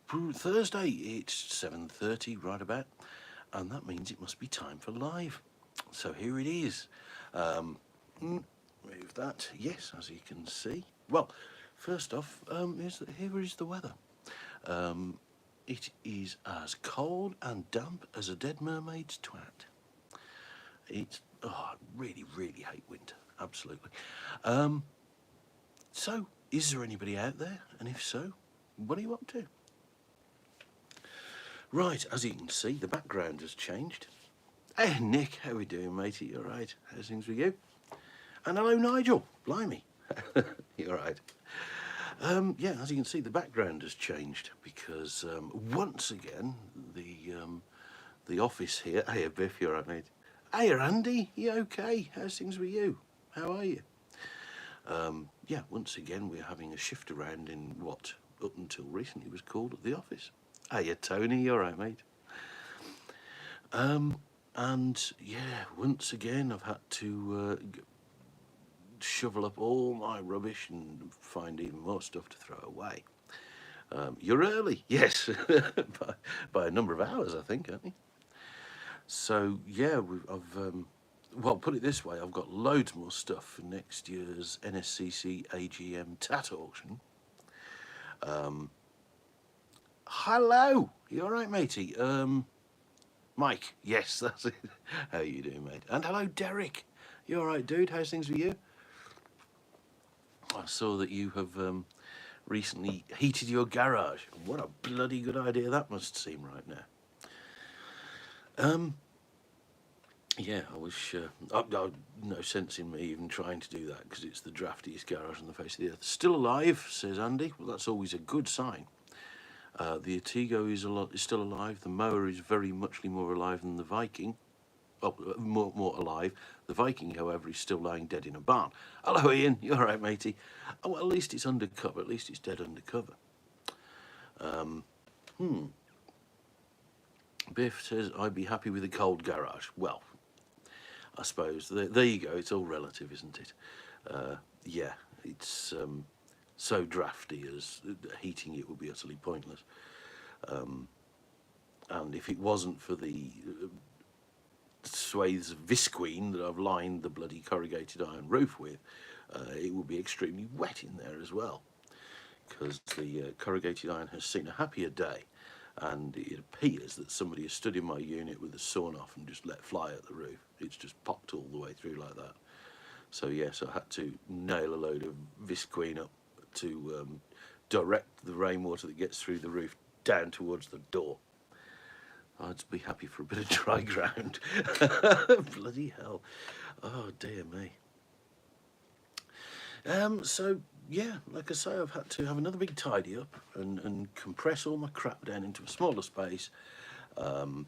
Thursday, it's 7:30 right about, and that means it must be time for live. So here it is. Move that. Yes, as you can see. Well, first off, here is the weather. It is as cold and damp as a dead mermaid's twat. It's, oh, I really, really hate winter. Absolutely. So, is there anybody out there? And if so, what are you up to? Right, as you can see, the background has changed. Hey, Nick, how we doing, matey? You all right? How's things with you? And hello, Nigel. Blimey. You all right? Yeah, as you can see, the background has changed because once again, the office here. Hey, Biff, you all right, mate? Hey, Andy, you okay? How's things with you? How are you? Yeah, once again, we're having a shift around in what, up until recently, was called the office. Hiya, Tony, you all right, mate? And yeah, once again, I've had to shovel up all my rubbish and find even more stuff to throw away. You're early, yes, by a number of hours, I think, aren't you? So yeah, well, put it this way, I've got loads more stuff for next year's NSCC AGM TAT auction. Hello, you all right, matey? Mike, yes, that's it. How you doing, mate? And hello, Derek. You all right, dude? How's things with you? I saw that you have recently heated your garage. What a bloody good idea that must seem right now. Yeah, I was. No sense in me even trying to do that because it's the draftiest garage on the face of the earth. Still alive, says Andy. Well, that's always a good sign. The Atigo is still alive. The mower is very muchly more alive than the Viking. Oh, more alive. The Viking, however, is still lying dead in a barn. Hello, Ian. You all right, matey? Oh, well, at least it's undercover. At least it's dead undercover. Biff says, I'd be happy with a cold garage. Well, I suppose. There you go. It's all relative, isn't it? Yeah, it's so drafty as heating it would be utterly pointless. And if it wasn't for the swathes of visqueen that I've lined the bloody corrugated iron roof with, it will be extremely wet in there as well, because the corrugated iron has seen a happier day, and it appears that somebody has stood in my unit with a sawn off and just let fly at the roof. It's just popped all the way through like that. So yes, I had to nail a load of visqueen up to direct the rainwater that gets through the roof down towards the door. I'd be happy for a bit of dry ground. Bloody hell. Oh, dear me. So, yeah, like I say, I've had to have another big tidy up and compress all my crap down into a smaller space. And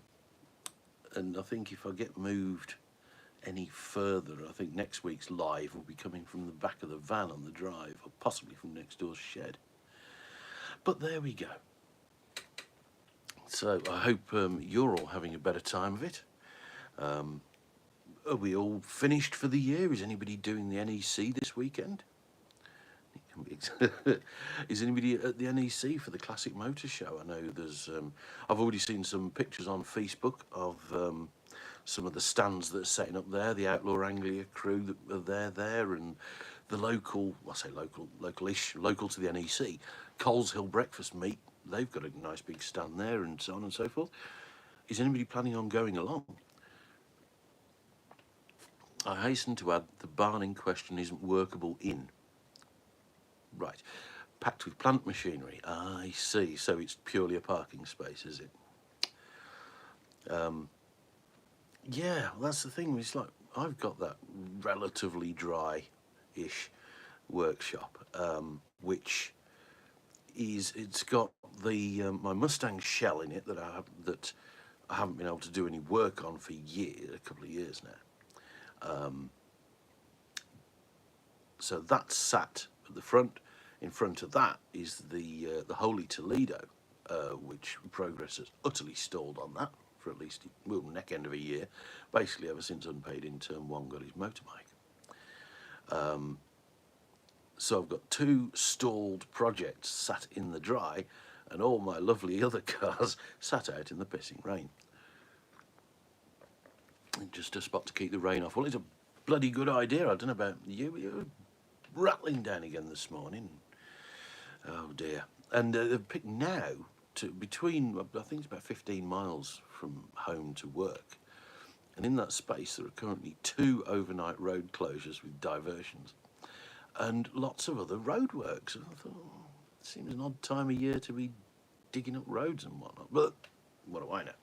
I think if I get moved any further, I think next week's live will be coming from the back of the van on the drive, or possibly from next door's shed. But there we go. So I hope you're all having a better time of it. Are we all finished for the year? Is anybody doing the NEC this weekend? Is anybody at the NEC for the Classic Motor Show? I know there's. I've already seen some pictures on Facebook of some of the stands that are setting up there. The Outlaw Anglia crew that are there, and the local. Well, I say localish, local to the NEC, Coles Hill Breakfast Meat. They've got a nice big stand there, and so on and so forth. Is anybody planning on going along? I hasten to add the barn in question isn't workable in. Right, packed with plant machinery. I see. So it's purely a parking space, is it? Yeah, well, that's the thing. It's like I've got that relatively dry-ish workshop, which it's got the my Mustang shell in it that I haven't been able to do any work on for a couple of years now. So that's sat at the front. In front of that is the Holy Toledo, which progress has utterly stalled on that for at least, well, neck end of a year, basically ever since Unpaid Intern 1 got his motorbike. So I've got two stalled projects sat in the dry, and all my lovely other cars sat out in the pissing rain. Just a spot to keep the rain off. Well, it's a bloody good idea. I don't know about you, but you were rattling down again this morning. Oh dear. And they've picked now to between, I think it's about 15 miles from home to work. And in that space, there are currently 2 overnight road closures with diversions and lots of other roadworks. And I thought, oh, it seems an odd time of year to be digging up roads and whatnot. But what do I know?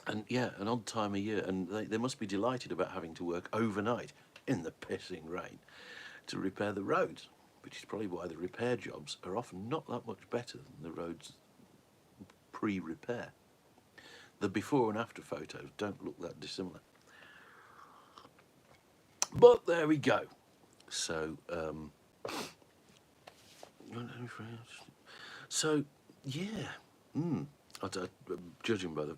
And yeah, an odd time of year. And they must be delighted about having to work overnight in the pissing rain to repair the roads, which is probably why the repair jobs are often not that much better than the roads pre-repair. The before and after photos don't look that dissimilar. But there we go. So, yeah. Judging by the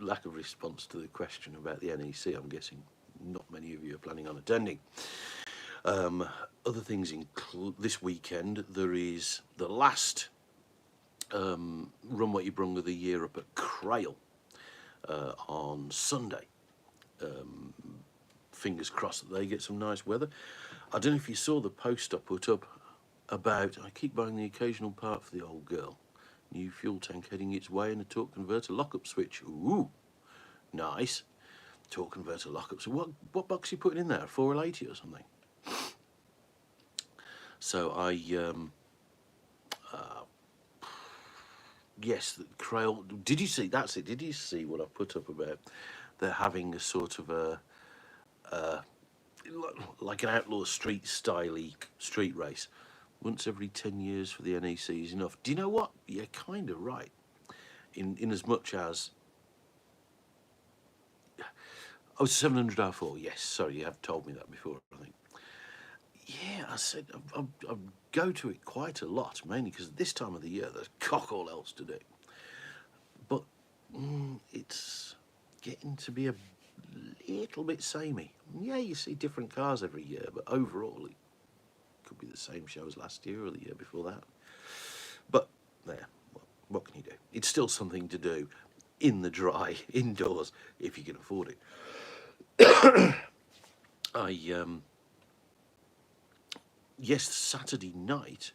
lack of response to the question about the NEC, I'm guessing not many of you are planning on attending. Other things include this weekend. There is the last Run What You Brung of the year up at Crail on Sunday. Fingers crossed that they get some nice weather. I don't know if you saw the post I put up about, I keep buying the occasional part for the old girl. New fuel tank heading its way and a torque converter lockup switch. Ooh, nice. Torque converter lockup. So what box are you putting in there? A 4L80 or something? So yes, the Crail. Did you see? That's it. Did you see what I put up about? They're having a sort of a like an outlaw street styley street race once every 10 years for the NEC is enough. Do you know what? You're kind of right. In as much as oh, 700 R4. Yes, sorry, you have told me that before, I think. Yeah, I said I go to it quite a lot, mainly because this time of the year there's cock all else to do. But it's getting to be a little bit samey. Yeah, you see different cars every year, but overall it could be the same show as last year or the year before that. But there, what can you do? It's still something to do in the dry, indoors, if you can afford it. Yes, Saturday night,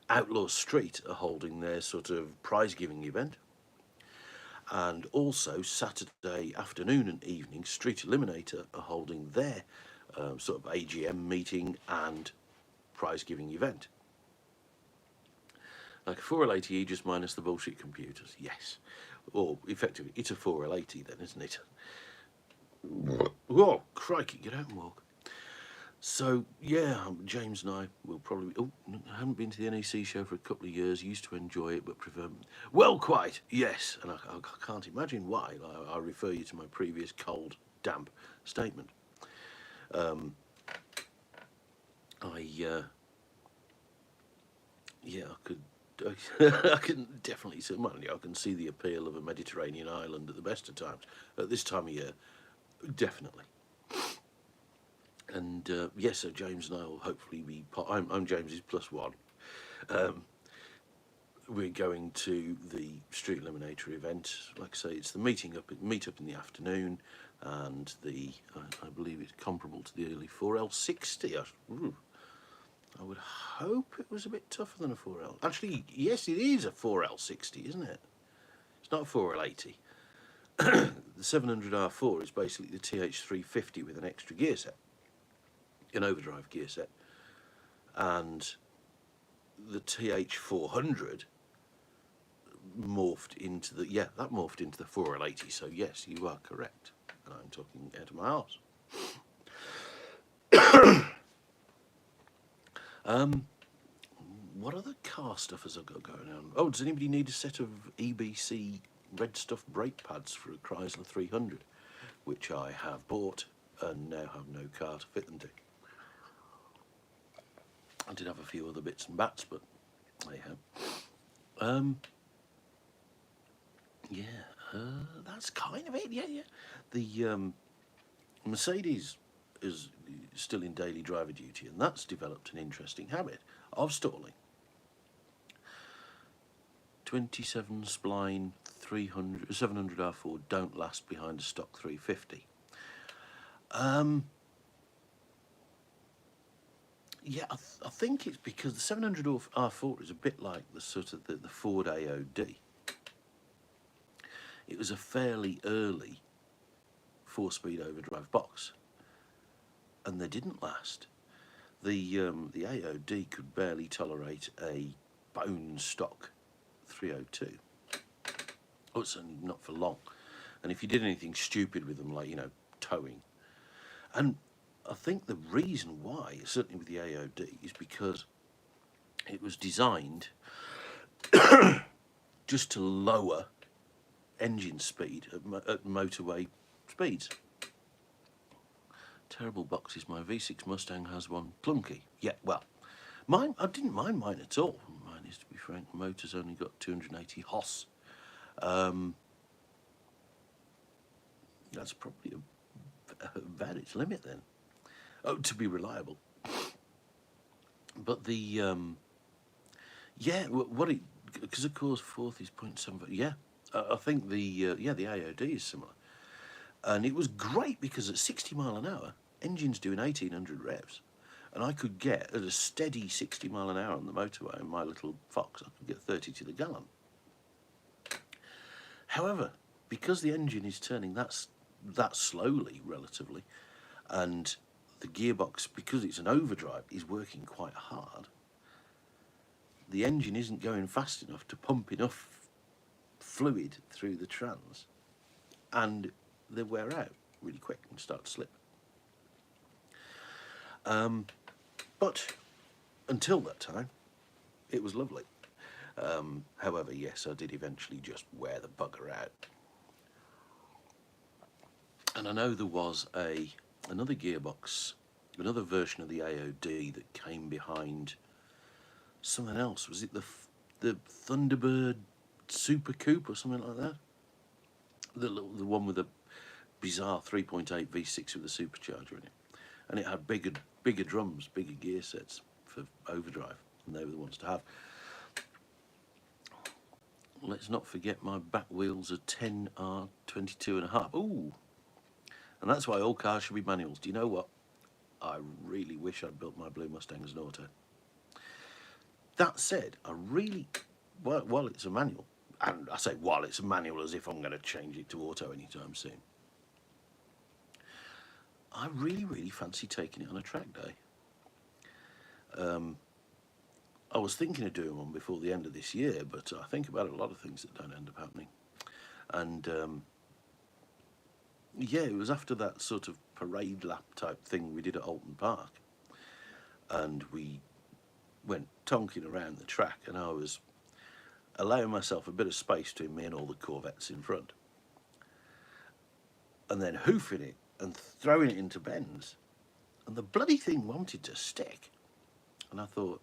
Outlaw Street are holding their sort of prize-giving event. And also Saturday afternoon and evening, Street Eliminator are holding their sort of AGM meeting and prize-giving event. Like a 4L80E, just minus the bullshit computers, yes. Or effectively, it's a 4L80 then, isn't it? Whoa, crikey, get out and walk. So, yeah, James and I will probably... Oh, I haven't been to the NEC show for a couple of years. Used to enjoy it, but prefer... Well, quite, yes. And I can't imagine why. I refer you to my previous cold, damp statement. Yeah, I could... I can definitely see... Well, I can see the appeal of a Mediterranean island at the best of times. At this time of year, definitely. And yes, so James and I will hopefully be part. I'm James's +1. We're going to the Street Eliminator event. Like I say, it's the meet up in the afternoon, and I believe it's comparable to the early 4L60. I would hope it was a bit tougher than a 4L. Actually, yes, it is a 4L60, isn't it? It's not a 4L80. The 700R4 is basically the TH350 with an extra gear set. An overdrive gear set, and the TH400 morphed into the that morphed into the 4L80. So yes, you are correct, and I'm talking out of my arse. What other car stuff has I got going on? Oh, does anybody need a set of EBC red stuff brake pads for a Chrysler 300, which I have bought and now have no car to fit them to? I did have a few other bits and bats, but there you have. That's kind of it. Yeah. The Mercedes is still in daily driver duty, and that's developed an interesting habit of stalling. 27 spline 300 700 R4 don't last behind a stock 350. Yeah, I think it's because the 700 R4 is a bit like the sort of the Ford AOD. It was a fairly early 4-speed overdrive box, and they didn't last. The AOD could barely tolerate a bone stock 302. Oh, certainly not for long. And if you did anything stupid with them, like, you know, towing, and I think the reason why, certainly with the AOD, is because it was designed just to lower engine speed at motorway speeds. Terrible boxes. My V6 Mustang has one. Clunky. Yeah, well, mine, I didn't mind mine at all. Mine is, to be frank, the motor's only got 280 Hos. That's probably about its limit then. Oh, to be reliable. But the yeah, what it, because of course fourth is 0.75. Yeah, I think the AOD is similar, and it was great because at 60 mile an hour, engine's doing 1800 revs, and I could get at a steady 60 mile an hour on the motorway in my little Fox, I could get 30 to the gallon. However, because the engine is turning that slowly relatively, and the gearbox, because it's an overdrive, is working quite hard, the engine isn't going fast enough to pump enough fluid through the trans, and they wear out really quick and start to slip. But until that time, it was lovely. However, yes, I did eventually just wear the bugger out. And I know there was another gearbox, another version of the AOD that came behind something else. Was it the Thunderbird Super Coupe or something like that? The one with the bizarre 3.8 V6 with a supercharger in it, and it had bigger drums, bigger gear sets for overdrive, and they were the ones to have. Let's not forget my back wheels are 10R 22.5. Ooh. And that's why all cars should be manuals. Do you know what? I really wish I'd built my blue Mustang as an auto. That said, I really, while it's a manual, and I say while it's a manual as if I'm going to change it to auto anytime soon, I really fancy taking it on a track day. I was thinking of doing one before the end of this year, but I think about a lot of things that don't end up happening. And yeah, it was after that sort of parade lap type thing we did at Alton Park, and we went tonking around the track, and I was allowing myself a bit of space between me and all the Corvettes in front, and then hoofing it and throwing it into bends, and the bloody thing wanted to stick, and I thought,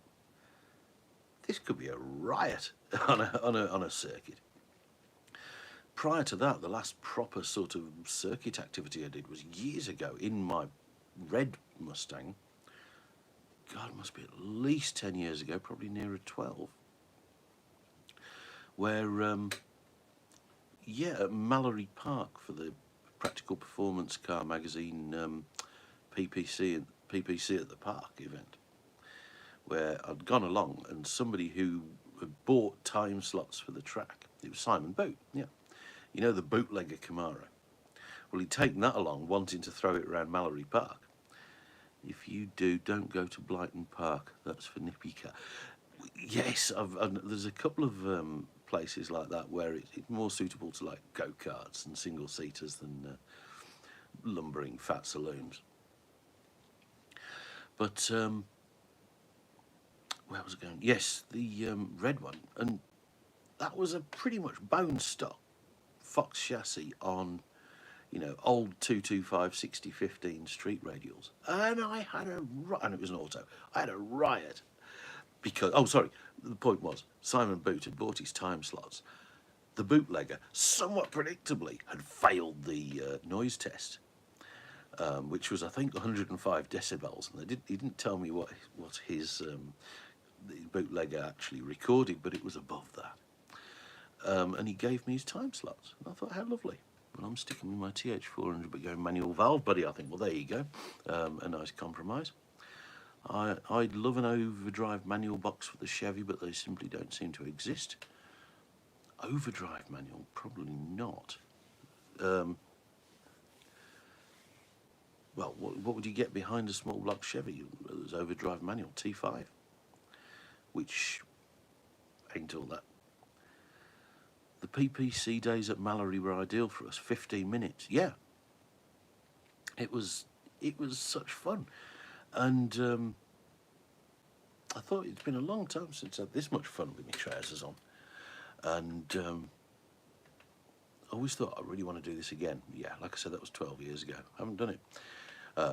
this could be a riot on a circuit. Prior to that, the last proper sort of circuit activity I did was years ago in my red Mustang. God, it must be at least 10 years ago, probably nearer 12. Where, yeah, at Mallory Park for the Practical Performance Car Magazine PPC at the Park event, where I'd gone along and somebody who had bought time slots for the track, it was Simon Boot, yeah. You know, the bootlegger Camaro. Well, he'd taken that along, wanting to throw it around Mallory Park. If you do, don't go to Blighton Park. That's for nippy car. Yes, there's a couple of places like that where it's more suitable to like go-karts and single-seaters than lumbering fat saloons. But where was it going? Yes, the red one, and that was a pretty much bone stock Fox chassis on, you know, old 225 6015 street radials, and I had and it was an auto. I had a riot because, oh sorry, the point was Simon Boot had bought his time slots. The bootlegger, somewhat predictably, had failed the noise test, which was I think 105 decibels, and he didn't tell me what his the bootlegger actually recorded, but it was above that. and he gave me his time slots. And I thought, how lovely. Well, I'm sticking with my TH400 but going manual valve, buddy. I think, well, there you go. A nice compromise. I'd love an overdrive manual box for the Chevy, but they simply don't seem to exist. Overdrive manual, probably not. Well, what would you get behind a small block Chevy? There's overdrive manual, T5, which ain't all that. The PPC days at Mallory were ideal for us, 15 minutes. Yeah, it was such fun. And I thought it's been a long time since I had this much fun with my trousers on. And I always thought I really want to do this again. Yeah, like I said, that was 12 years ago. I haven't done it.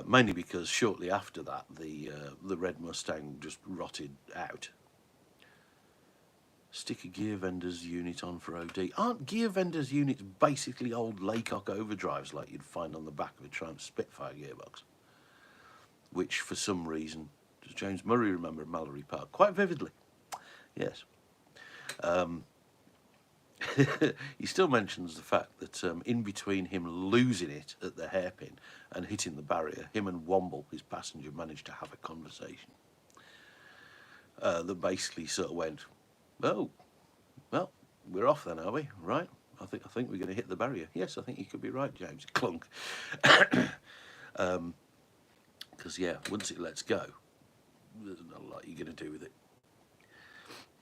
Mainly because shortly after that, the red Mustang just rotted out. Stick a gear vendor's unit on for OD. Aren't gear vendor's units basically old Laycock overdrives like you'd find on the back of a Triumph Spitfire gearbox? Which, for some reason, does James Murray remember at Mallory Park? Quite vividly, yes. He still mentions the fact that in between him losing it at the hairpin and hitting the barrier, him and Womble, his passenger, managed to have a conversation that basically sort of went, "Oh, well, we're off then, are we? Right? I think we're going to hit the barrier. Yes, I think you could be right, James." Clunk. Because yeah, once it lets go, there's not a lot you're going to do with it.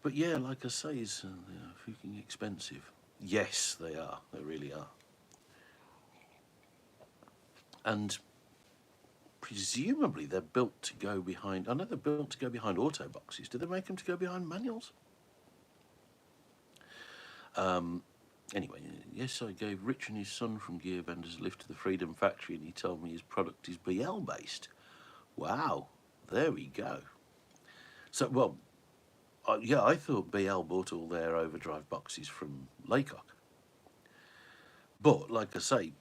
But yeah, like I say, they're freaking expensive. Yes, they are. They really are. And presumably they're built to go behind. I know they're built to go behind auto boxes. Do they make them to go behind manuals? Anyway, yes, I gave Rich and his son from Gear Vendors a lift to the Freedom Factory, and he told me his product is BL based. Wow, there we go. So, well, yeah, I thought BL bought all their overdrive boxes from Laycock. But, like I say,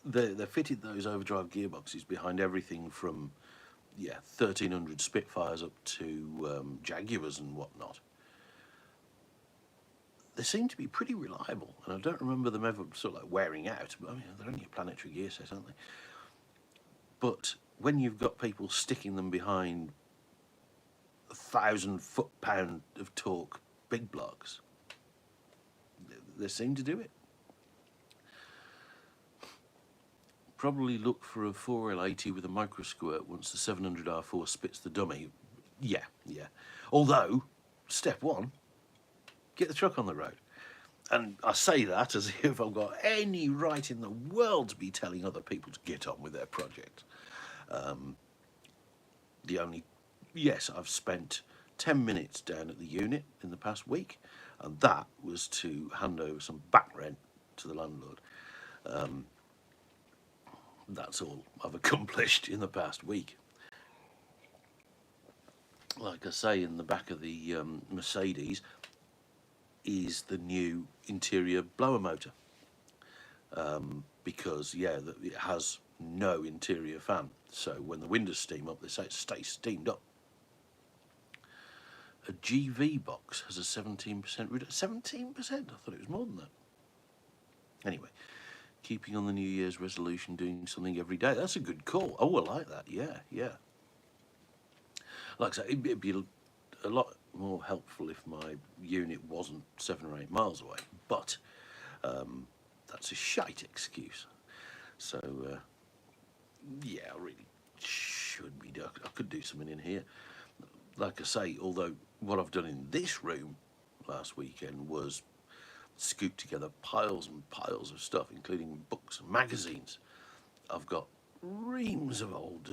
they fitted those overdrive gearboxes behind everything from, yeah, 1300 Spitfires up to Jaguars and whatnot. They seem to be pretty reliable, and I don't remember them ever sort of like wearing out. I mean, they're only a planetary gear set, aren't they? But when you've got people sticking them behind 1,000 foot-pound of torque big blocks, they seem to do it. Probably look for a 4L80 with a micro squirt once the 700R4 spits the dummy. Yeah. Although, step one, get the truck on the road. And I say that as if I've got any right in the world to be telling other people to get on with their project. Yes, I've spent 10 minutes down at the unit in the past week, and that was to hand over some back rent to the landlord. That's all I've accomplished in the past week. Like I say, in the back of the Mercedes is the new interior blower motor, because yeah, it has no interior fan, so when the windows steam up, they say it stays steamed up. A GV box has a 17% reduction. 17%? I thought it was more than that. Anyway, keeping on the New Year's resolution, doing something every day. That's a good call. Oh, I like that. Yeah. Like I say, it'd be a lot more helpful if my unit wasn't 7 or 8 miles away, but that's a shite excuse. So, yeah, I really should be done. I could do something in here. Like I say, although what I've done in this room last weekend was scoop together piles and piles of stuff, including books and magazines. I've got reams of old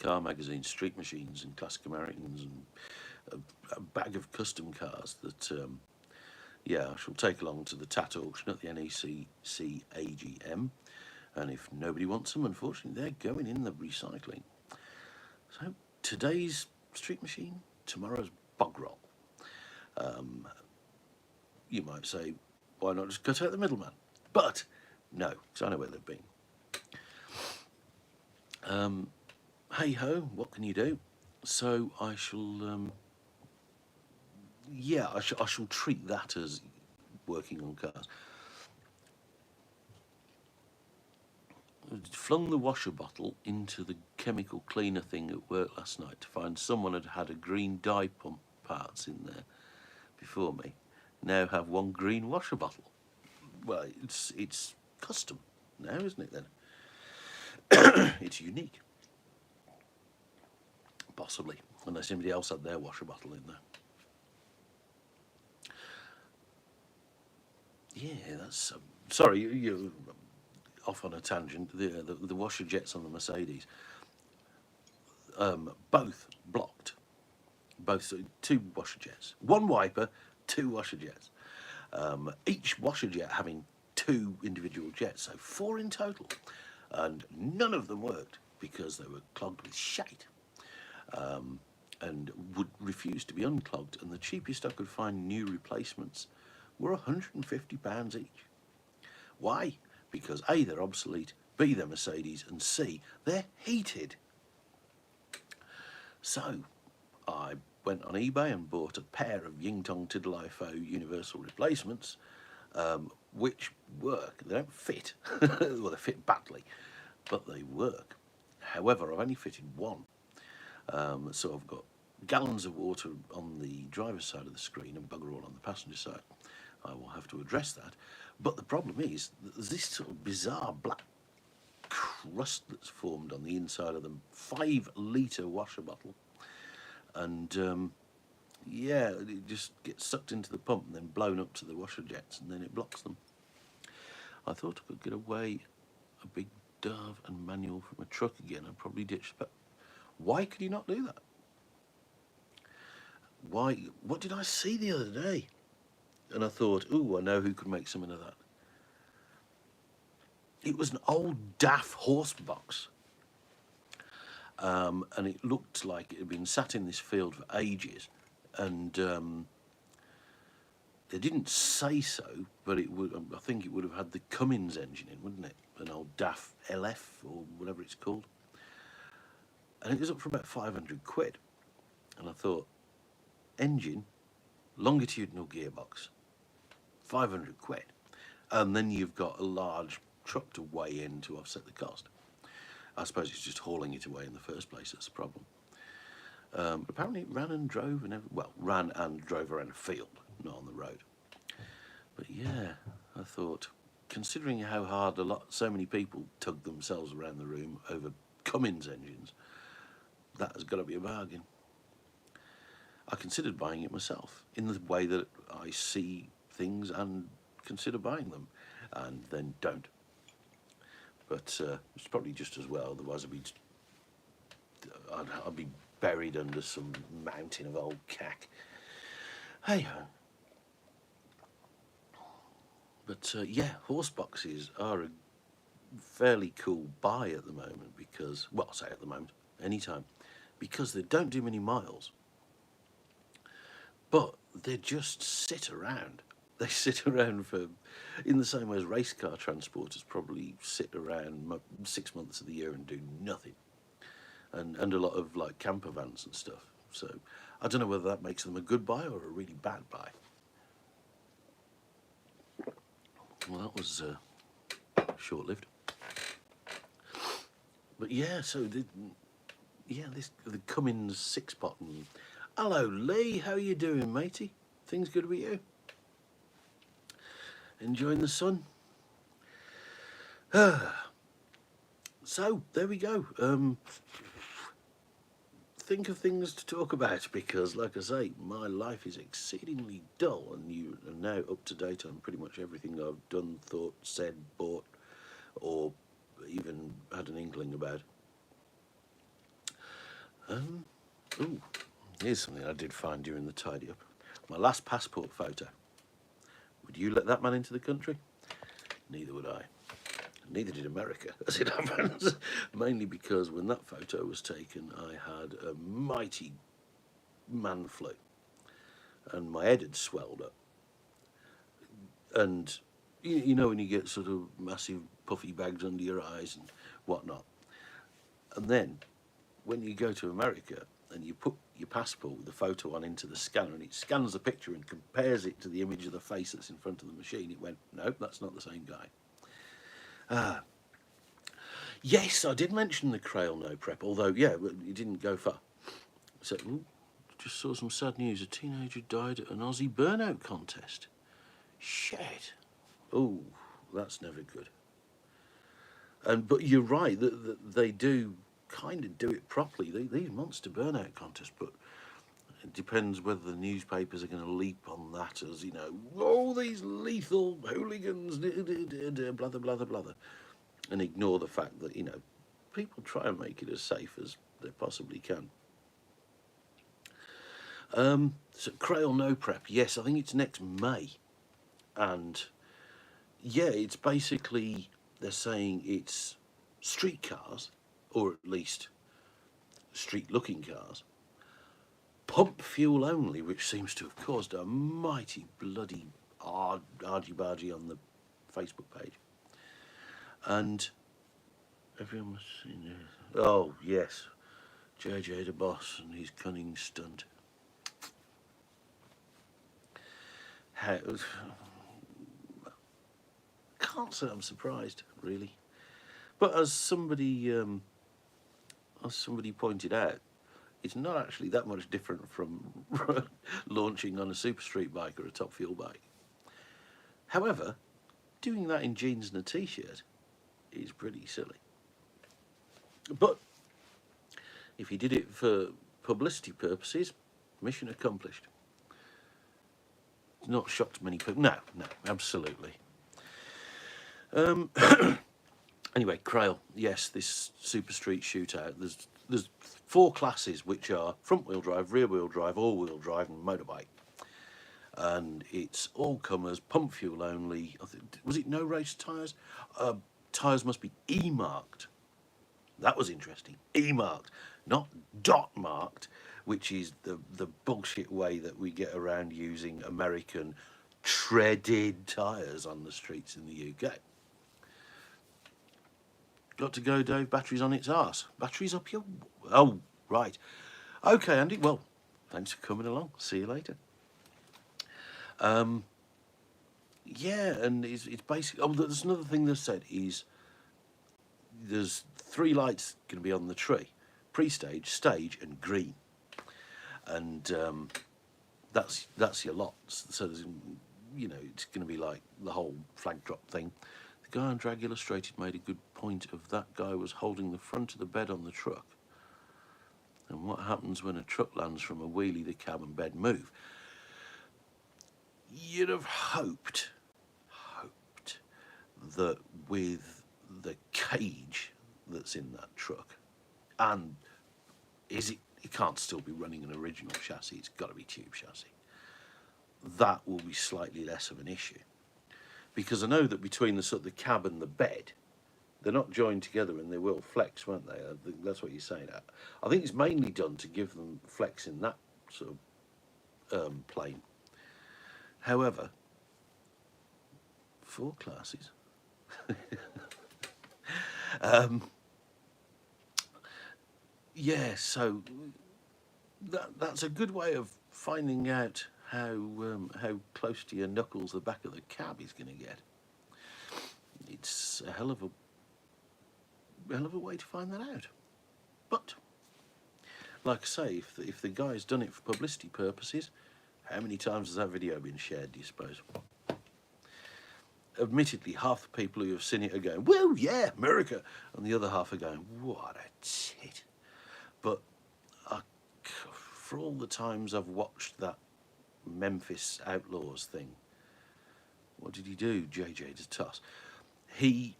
car magazines, street machines and classic Americans, and a bag of custom cars that, yeah, I shall take along to the TAT auction at the NECC AGM. And if nobody wants them, unfortunately, they're going in the recycling. So today's street machine, tomorrow's bog roll. You might say, why not just cut out the middleman? But no, because I know where they've been. Hey ho, what can you do? So I shall yeah, I shall treat that as working on cars. Flung the washer bottle into the chemical cleaner thing at work last night to find someone had had a green dye pump parts in there before me. Now have one green washer bottle. Well, it's custom now, isn't it? Then it's unique, possibly, unless anybody else had their washer bottle in there. Yeah, that's sorry. You off on a tangent. The washer jets on the Mercedes, both blocked. Both two washer jets, one wiper, two washer jets. Each washer jet having two individual jets, so four in total, and none of them worked because they were clogged with shite, and would refuse to be unclogged. And the cheapest I could find new replacements were £150 each. Why? Because A, they're obsolete, B, they're Mercedes, and C, they're heated. So I went on eBay and bought a pair of Ying Tong Tiddle-I-Fo universal replacements, which work. They don't fit. Well, they fit badly, but they work. However, I've only fitted one. So I've got gallons of water on the driver's side of the screen and bugger all on the passenger side. I will have to address that. But the problem is that there's this sort of bizarre black crust that's formed on the inside of the 5-litre washer bottle. And yeah, it just gets sucked into the pump and then blown up to the washer jets, and then it blocks them. I thought I could get away a big Dove and manual from a truck again. I'd probably ditch, but why could you not do that? Why? What did I see the other day? And I thought, ooh, I know who could make something of that. It was an old DAF horse box. And it looked like it had been sat in this field for ages. And they didn't say so, but it would. I think it would have had the Cummins engine in, wouldn't it? An old DAF LF or whatever it's called. And it was up for about 500 quid. And I thought, engine, longitudinal gearbox, 500 quid. And then you've got a large truck to weigh in to offset the cost. I suppose it's just hauling it away in the first place that's the problem. But apparently it ran and drove and ran and drove around a field, not on the road. But yeah, I thought, considering how hard so many people tugged themselves around the room over Cummins engines, that has got to be a bargain. I considered buying it myself in the way that I see things and consider buying them, and then don't. But it's probably just as well. Otherwise, I'd be buried under some mountain of old cack. Hey ho. But yeah, horse boxes are a fairly cool buy at the moment because, well, I say at the moment, anytime, because they don't do many miles. But they just sit around. They sit around in the same way as race car transporters probably sit around 6 months of the year and do nothing. And a lot of like camper vans and stuff. So I don't know whether that makes them a good buy or a really bad buy. Well, that was short-lived. But yeah, so the Cummins 6-pot. Hello, Lee. How you doing, matey? Things good with you? Enjoying the sun? So, there we go. Think of things to talk about because, like I say, my life is exceedingly dull and you are now up to date on pretty much everything I've done, thought, said, bought, or even had an inkling about. Ooh, here's something I did find during the tidy up. My last passport photo. Would you let that man into the country? Neither would I. Neither did America, as it happens. Mainly because when that photo was taken, I had a mighty man flu. And my head had swelled up. And you know when you get sort of massive puffy bags under your eyes and whatnot. And then when you go to America and you put your passport with the photo on into the scanner, and it scans the picture and compares it to the image of the face that's in front of the machine. It went, nope, that's not the same guy. Yes, I did mention the Crail No Prep, although, yeah, it didn't go far. So, ooh, just saw some sad news. A teenager died at an Aussie burnout contest. Shit. Oh, that's never good. But you're right, that they do kind of do it properly. These monster burnout contests, but it depends whether the newspapers are going to leap on that as, you know, oh, these lethal hooligans, blah, blah, blah, blah, blah, and ignore the fact that, you know, people try and make it as safe as they possibly can. So Crail No Prep, yes, I think it's next May. And yeah, it's basically, they're saying it's street cars, or at least street-looking cars, pump fuel only, which seems to have caused a mighty bloody argy-bargy on the Facebook page. And everyone was seen there. Oh, yes, JJ the boss and his cunning stunt. Can't say I'm surprised, really. But as somebody pointed out, it's not actually that much different from launching on a super street bike or a top fuel bike. However, doing that in jeans and a t-shirt is pretty silly. But if you did it for publicity purposes, mission accomplished. It's not shocked many people. No, absolutely. Anyway, Crail, yes, this super street shootout. There's 4 classes, which are front-wheel drive, rear-wheel drive, all-wheel drive, and motorbike. And it's all comers, pump fuel only. Was it no race tyres? Tyres must be E-marked. That was interesting. E-marked, not dot-marked, which is the bullshit way that we get around using American treaded tyres on the streets in the UK. Got to go, Dave. Battery's on its arse. Battery's up your... Oh, right. Okay, Andy. Well, thanks for coming along. See you later. Yeah, and it's basically... Oh, there's another thing they've said is there's 3 lights going to be on the tree. Pre-stage, stage, and green. And that's your lot. So, there's, you know, it's going to be like the whole flag drop thing. The guy on Drag Illustrated made a good point of that guy was holding the front of the bed on the truck. And what happens when a truck lands from a wheelie, the cab and bed move? You'd have hoped that with the cage that's in that truck, and it can't still be running an original chassis, it's got to be tube chassis, that will be slightly less of an issue. Because I know that between the sort of the cab and the bed, they're not joined together and they will flex, won't they? I think that's what you're saying. I think it's mainly done to give them flex in that sort of plane. However, 4 classes. Yeah, so that's a good way of finding out how close to your knuckles the back of the cab is going to get. It's a hell of a way to find that out. But like I say, if the guy's done it for publicity purposes, how many times has that video been shared, do you suppose? Admittedly, half the people who have seen it are going, well, yeah, America, and the other half are going, what a tit. But for all the times I've watched that Memphis Outlaws thing, what did he do, JJ to Toss? The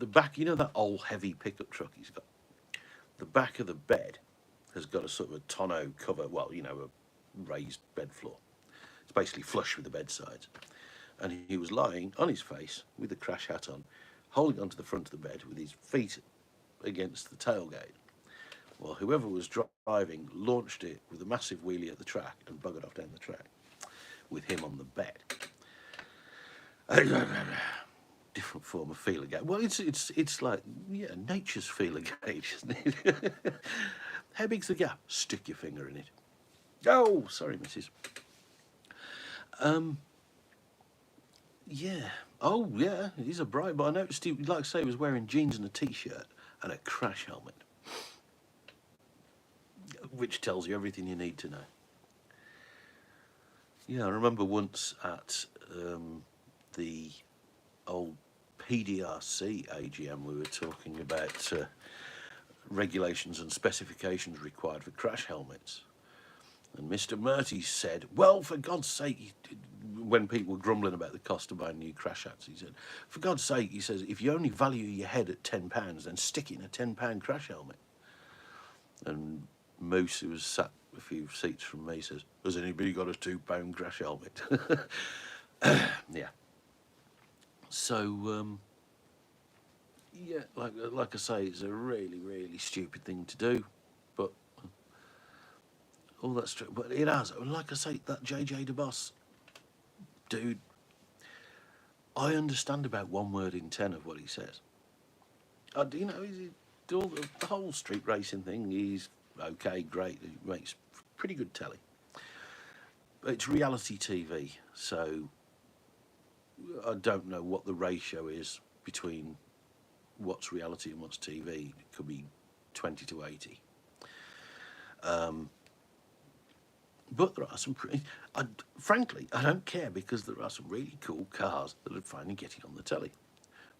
back, you know that old heavy pickup truck he's got? The back of the bed has got a sort of a tonneau cover, well, you know, a raised bed floor. It's basically flush with the bed sides. And he was lying on his face with the crash hat on, holding onto the front of the bed with his feet against the tailgate. Well, whoever was driving launched it with a massive wheelie at the track and buggered off down the track with him on the bed. Different form of feeler gauge. Well, it's like, yeah, nature's feeler gauge, isn't it? How big's the gap? Stick your finger in it. Oh, sorry, missus. Yeah. Oh, yeah, he's a bright boy. I noticed he, like I say, he was wearing jeans and a T-shirt and a crash helmet, which tells you everything you need to know. Yeah, I remember once at the old PDRC AGM, we were talking about regulations and specifications required for crash helmets. And Mr. Murty said, well, for God's sake, when people were grumbling about the cost of buying new crash hats, he said, for God's sake, he says, if you only value your head at £10, then stick it in a £10 crash helmet. And Moose, who was sat a few seats from me, says, has anybody got a £2 crash helmet? Yeah. So, yeah, like I say, it's a really, really stupid thing to do, but all that's true. But it has, like I say, that JJ DeBoss dude, I understand about 1 word in 10 of what he says. You know, all the whole street racing thing, he's okay, great, he makes pretty good telly. But it's reality TV, so I don't know what the ratio is between what's reality and what's TV. It could be 20 to 80. But there are some frankly, I don't care, because there are some really cool cars that are finally getting on the telly.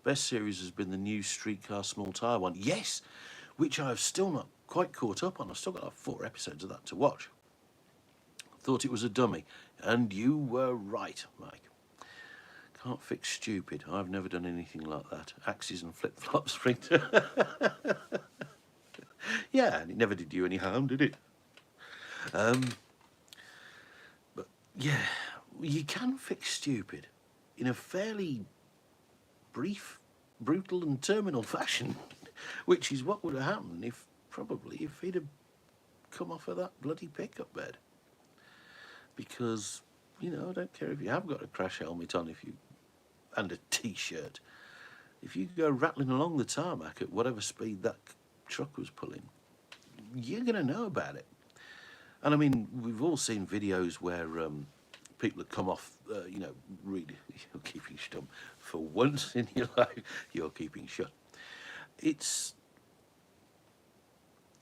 Best series has been the new Streetcar Small Tyre one. Yes, which I've still not quite caught up on. I've still got like 4 episodes of that to watch. Thought it was a dummy. And you were right, Mike. Can't fix stupid. I've never done anything like that. Axes and flip-flops, sprinter. Yeah, and it never did you any harm, did it? But yeah, you can fix stupid in a fairly brief, brutal and terminal fashion, which is what would have happened if he'd have come off of that bloody pickup bed. Because, you know, I don't care if you have got a crash helmet on, and a T-shirt. If you go rattling along the tarmac at whatever speed that truck was pulling, you're going to know about it. And I mean, we've all seen videos where people have come off, you know, really, you're keeping stum. For once in your life, you're keeping shut. It's,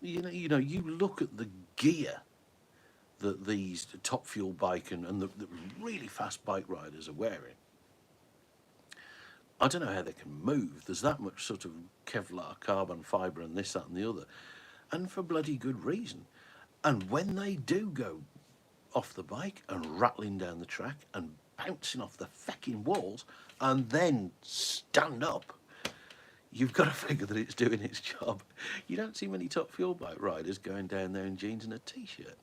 you know, you look at the gear that these top fuel bike and the really fast bike riders are wearing. I don't know how they can move. There's that much sort of Kevlar, carbon fibre and this, that and the other. And for bloody good reason. And when they do go off the bike and rattling down the track and bouncing off the fecking walls and then stand up, you've got to figure that it's doing its job. You don't see many top fuel bike riders going down there in jeans and a T-shirt.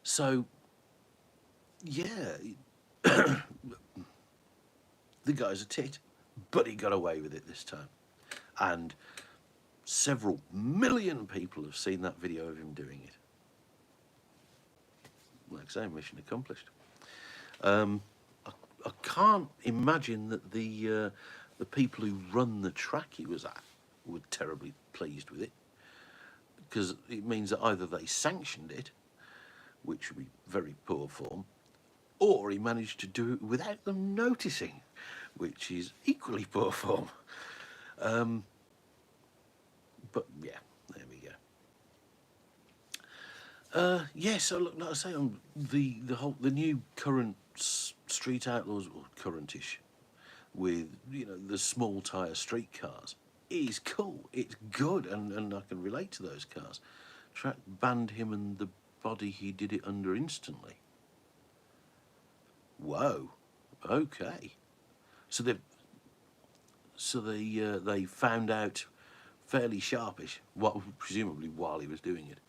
So, yeah, the guy's a tit, but he got away with it this time. And several million people have seen that video of him doing it. Like I say, mission accomplished. I can't imagine that the people who run the track he was at were terribly pleased with it, because it means that either they sanctioned it, which would be very poor form, or he managed to do it without them noticing, which is equally poor form. But yeah, there we go. Yeah, so look, like I say, the new current street outlaws, or currentish, with, you know, the small tyre street cars, is cool. It's good, and I can relate to those cars. Track banned him and the body he did it under instantly. Whoa, okay. So they found out fairly sharpish, presumably while he was doing it.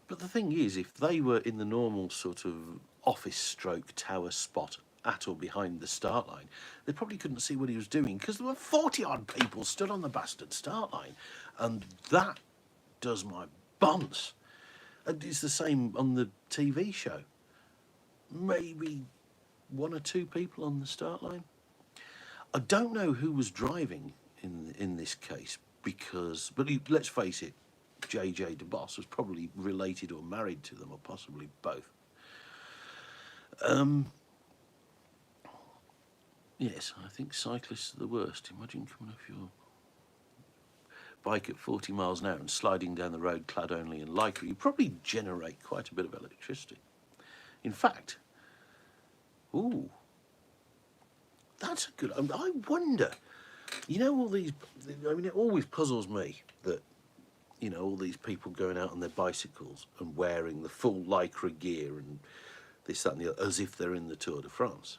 But the thing is, if they were in the normal sort of office stroke tower spot at or behind the start line, they probably couldn't see what he was doing, because there were 40-odd people stood on the bastard start line, and that does my bonce. And it's the same on the TV show. Maybe 1 or 2 people on the start line. I don't know who was driving in this case, because, but let's face it, J.J. DeBoss was probably related or married to them, or possibly both. Yes, I think cyclists are the worst. Imagine coming off your bike at 40 miles an hour and sliding down the road clad only in lycra. You probably generate quite a bit of electricity. In fact, ooh, that's a good. I wonder. You know, all these. I mean, it always puzzles me that, you know, all these people going out on their bicycles and wearing the full lycra gear and this, that, and the other, as if they're in the Tour de France.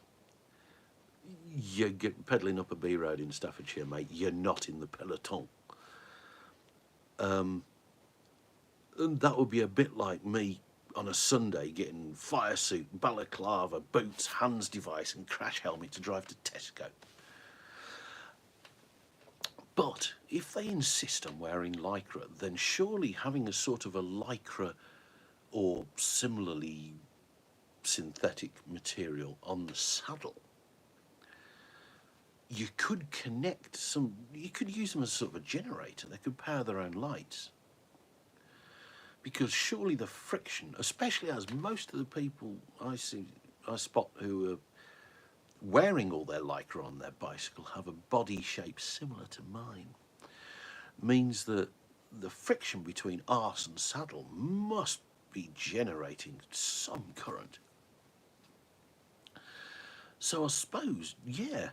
You're pedalling up a B road in Staffordshire, mate. You're not in the peloton. And that would be a bit like me on a Sunday getting fire suit, balaclava, boots, hands device and crash helmet to drive to Tesco. But if they insist on wearing lycra, then surely having a sort of a lycra or similarly synthetic material on the saddle, you could connect some, you could use them as sort of a generator. They could power their own lights. Because surely the friction, especially as most of the people I spot who are wearing all their lycra on their bicycle have a body shape similar to mine, means that the friction between arse and saddle must be generating some current. So I suppose, yeah.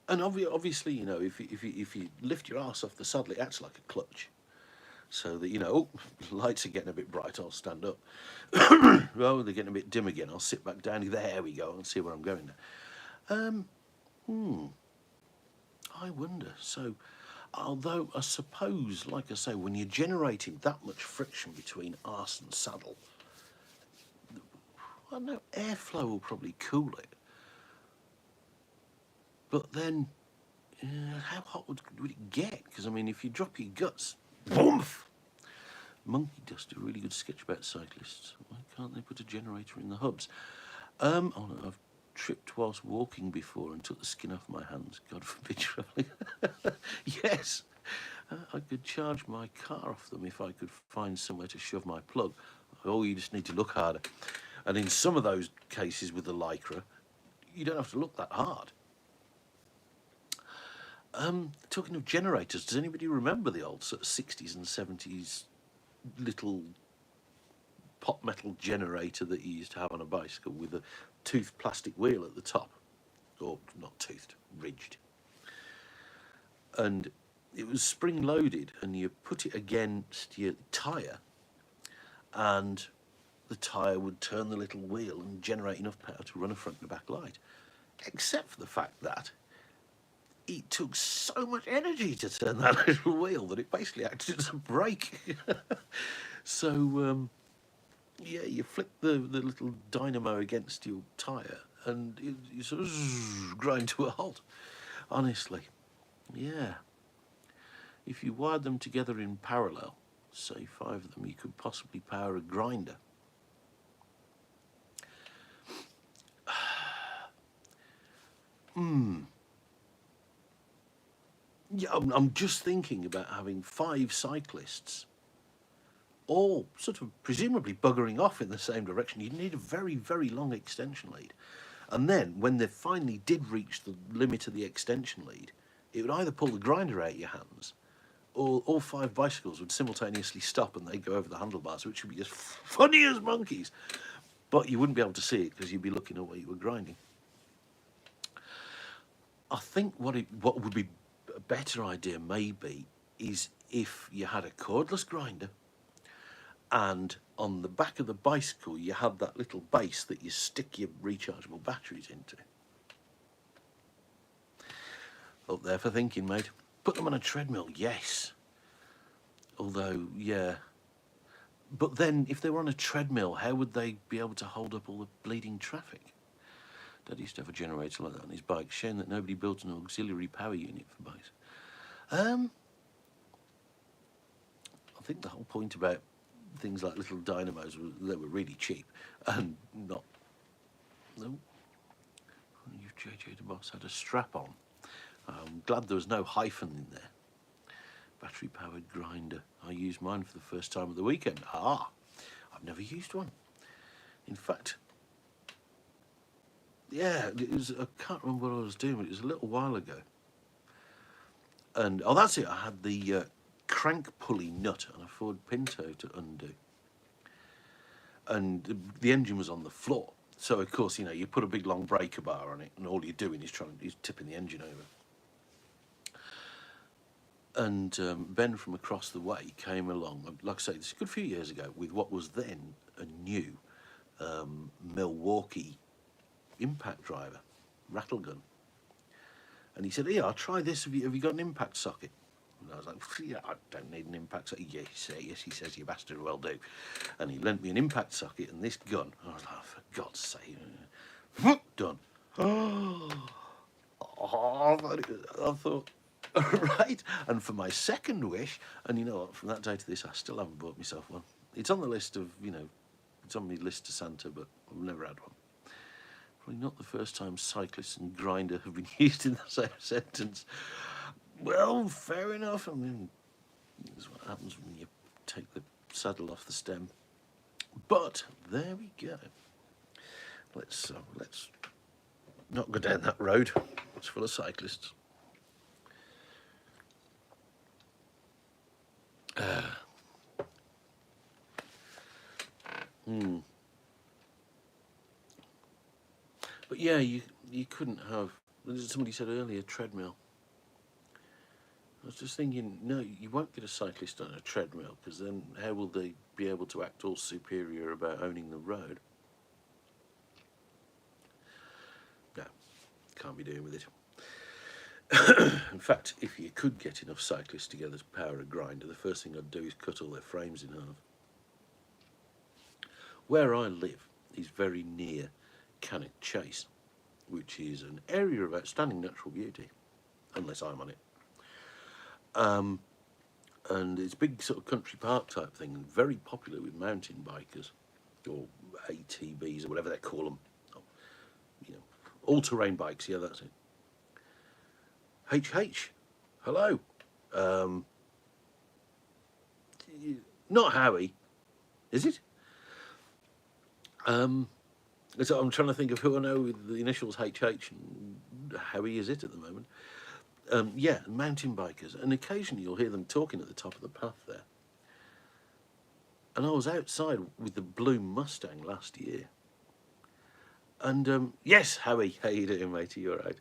And obviously, you know, if you lift your arse off the saddle, it acts like a clutch. So that, you know, oh, lights are getting a bit bright, I'll stand up. Oh, they're getting a bit dim again, I'll sit back down. There we go, and see where I'm going now. I wonder. So, although I suppose, like I say, when you're generating that much friction between arse and saddle, I don't know, airflow will probably cool it. But then, how hot would it get? Because, I mean, if you drop your guts, boomf! Monkey Dust, a really good sketch about cyclists. Why can't they put a generator in the hubs? Oh no, I've tripped whilst walking before and took the skin off my hands. God forbid travelling. Yes, I could charge my car off them if I could find somewhere to shove my plug. Oh, you just need to look harder. And in some of those cases with the lycra, you don't have to look that hard. Talking of generators, does anybody remember the old sort of 60s and 70s little pot metal generator that you used to have on a bicycle with a toothed plastic wheel at the top? Or not toothed, ridged. And it was spring loaded, and you put it against your tyre, and the tyre would turn the little wheel and generate enough power to run a front and back light. Except for the fact that it took so much energy to turn that little wheel that it basically acted as a brake. So, yeah, you flick the little dynamo against your tyre and you sort of grind to a halt. Honestly, yeah. If you wired them together in parallel, say 5 of them, you could possibly power a grinder. Yeah, I'm just thinking about having 5 cyclists all sort of presumably buggering off in the same direction. You'd need a very, very long extension lead. And then when they finally did reach the limit of the extension lead, it would either pull the grinder out of your hands, or all 5 bicycles would simultaneously stop and they'd go over the handlebars, which would be as funny as monkeys. But you wouldn't be able to see it because you'd be looking at what you were grinding. I think what would be a better idea maybe is if you had a cordless grinder, and on the back of the bicycle you had that little base that you stick your rechargeable batteries into. Up there for thinking, mate. Put them on a treadmill, yes. Although, yeah. But then, if they were on a treadmill, how would they be able to hold up all the bleeding traffic? Dad used to have a generator like that on his bike. Shame that nobody built an auxiliary power unit for bikes. I think the whole point about things like little dynamos was they were really cheap and not. No. If J.J. DeBoss had a strap on I'm glad there was no hyphen in there. Battery powered grinder. I used mine for the first time at the weekend. Ah, I've never used one. In fact, yeah, it was, I can't remember what I was doing, but it was a little while ago. And, oh, that's it, I had the crank pulley nut on a Ford Pinto to undo. And the engine was on the floor. So, of course, you know, you put a big long breaker bar on it, and all you're doing is tipping the engine over. And Ben from across the way came along, like I say, this is a good few years ago, with what was then a new Milwaukee impact driver, rattle gun. And he said, "Yeah, I'll try this. Have you got an impact socket?" And I was like, "Yeah, I don't need an impact socket." Yes, he says, "You bastard, well do." And he lent me an impact socket and this gun. I was like, "For God's sake." Done. Oh, I thought, right. And for my second wish, and you know what, from that day to this, I still haven't bought myself one. It's on the list of, you know, it's on my list to Santa, but I've never had one. Probably not the first time cyclists and grinder have been used in the same sentence. Well, fair enough. I mean, that's what happens when you take the saddle off the stem. But there we go. Let's not go down that road. It's full of cyclists. But yeah, you couldn't have, as somebody said earlier, treadmill. I was just thinking, no, you won't get a cyclist on a treadmill, because then how will they be able to act all superior about owning the road? No, can't be doing with it. In fact, if you could get enough cyclists together to power a grinder, the first thing I'd do is cut all their frames in half. Where I live is very near Cannock Chase, which is an area of outstanding natural beauty, unless I'm on it. And it's a big sort of country park type thing, and very popular with mountain bikers, or ATVs, or whatever they call them. You know, all-terrain bikes, yeah, that's it. HH, hello. Not Howie, is it? So I'm trying to think of who I know with the initials HH, and Howie is it at the moment. Yeah, mountain bikers, and occasionally you'll hear them talking at the top of the path there. And I was outside with the blue Mustang last year. And yes, Howie, how you doing, matey? You all right?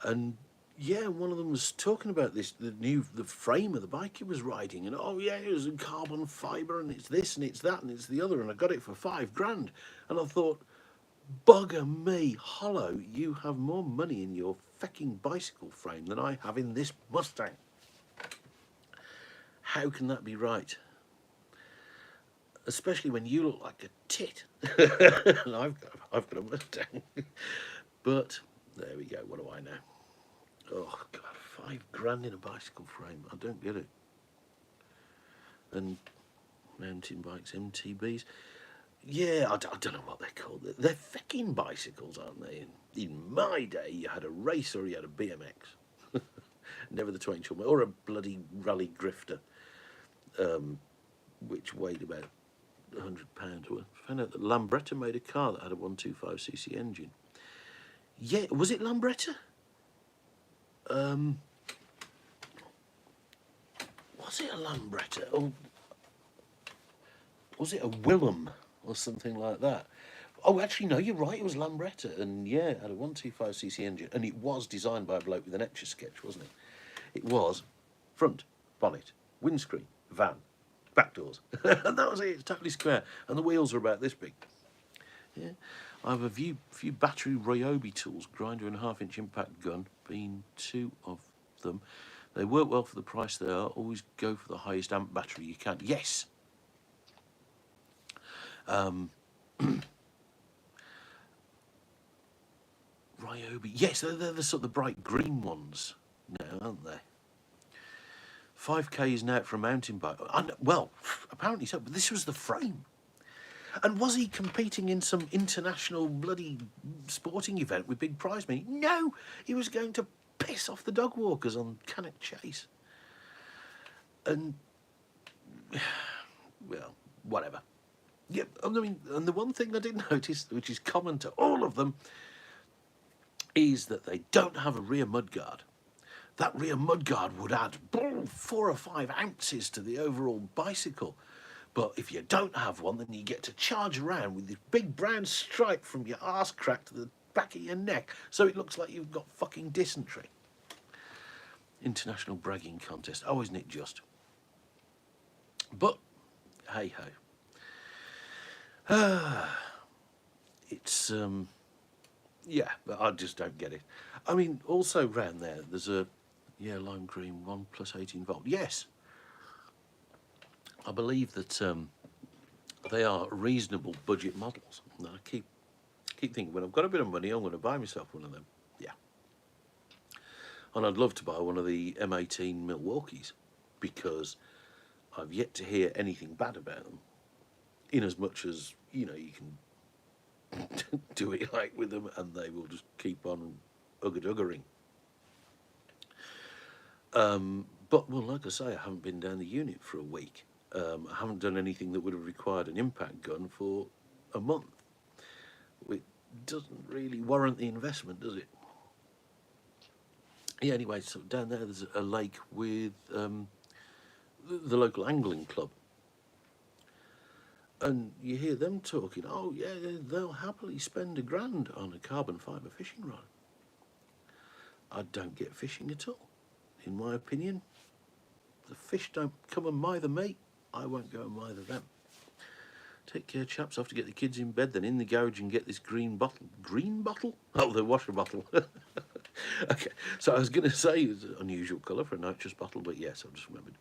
And yeah, one of them was talking about this, the frame of the bike he was riding, and oh yeah, it was carbon fibre, and it's this, and it's that, and it's the other, and I got it for $5,000. And I thought, bugger me, Hollow, you have more money in your fecking bicycle frame than I have in this Mustang. How can that be right? Especially when you look like a tit. And I've got a Mustang. But there we go, what do I know? Oh God, $5,000 in a bicycle frame. I don't get it. And mountain bikes, MTBs. Yeah, I don't know what they're called. They're fecking bicycles, aren't they? In my day, you had a race or you had a BMX. Never the twain shall meet. Or a bloody rally grifter, which weighed about £100. I found out that Lambretta made a car that had a 125cc engine. Yeah, was it Lambretta? Was it a Lambretta? Or was it a Willem or something like that? Oh, actually, no, you're right, it was Lambretta. And yeah, it had a 125cc engine. And it was designed by a bloke with an Etch-a-Sketch, wasn't it? It was front, bonnet, windscreen, van, back doors. And that was it, it's totally square. And the wheels are about this big. Yeah. I have a few battery Ryobi tools, grinder and half-inch impact gun, being two of them. They work well for the price they are. Always go for the highest amp battery you can. Yes. Ryobi. Yes, they're the sort of the bright green ones now, aren't they? 5K is now for a mountain bike. Well, apparently so, but this was the frame. And was he competing in some international bloody sporting event with big prize money? No, he was going to piss off the dog walkers on Cannock Chase. And, well, whatever. Yeah, I mean, and the one thing I did notice, which is common to all of them, is that they don't have a rear mudguard. That rear mudguard would add 4 or 5 ounces to the overall bicycle. But if you don't have one, then you get to charge around with this big brown stripe from your arse crack to the back of your neck, so it looks like you've got fucking dysentery. International bragging contest. Oh, isn't it just? But, hey-ho. It's, yeah, but I just don't get it. I mean, also round there's a, yeah, lime green 1 plus 18 volt. Yes. I believe that they are reasonable budget models. And I keep thinking, when I've got a bit of money, I'm going to buy myself one of them. Yeah. And I'd love to buy one of the M18 Milwaukees, because I've yet to hear anything bad about them. In as much as, you know, you can do it like with them and they will just keep on ugga-duggering. But, well, like I say, I haven't been down the unit for a week. I haven't done anything that would have required an impact gun for a month. It doesn't really warrant the investment, does it? Yeah, anyway, so down there's a lake with the local angling club. And you hear them talking, oh, yeah, they'll happily spend £1,000 on a carbon fibre fishing rod. I don't get fishing at all. In my opinion, the fish don't come and mither me. I won't go and mither them. Take care, chaps. I have to get the kids in bed, then in the garage and get this green bottle. Green bottle? Oh, the washer bottle. Okay, so I was going to say it was an unusual colour for a nitrous bottle, but yes, I've just remembered.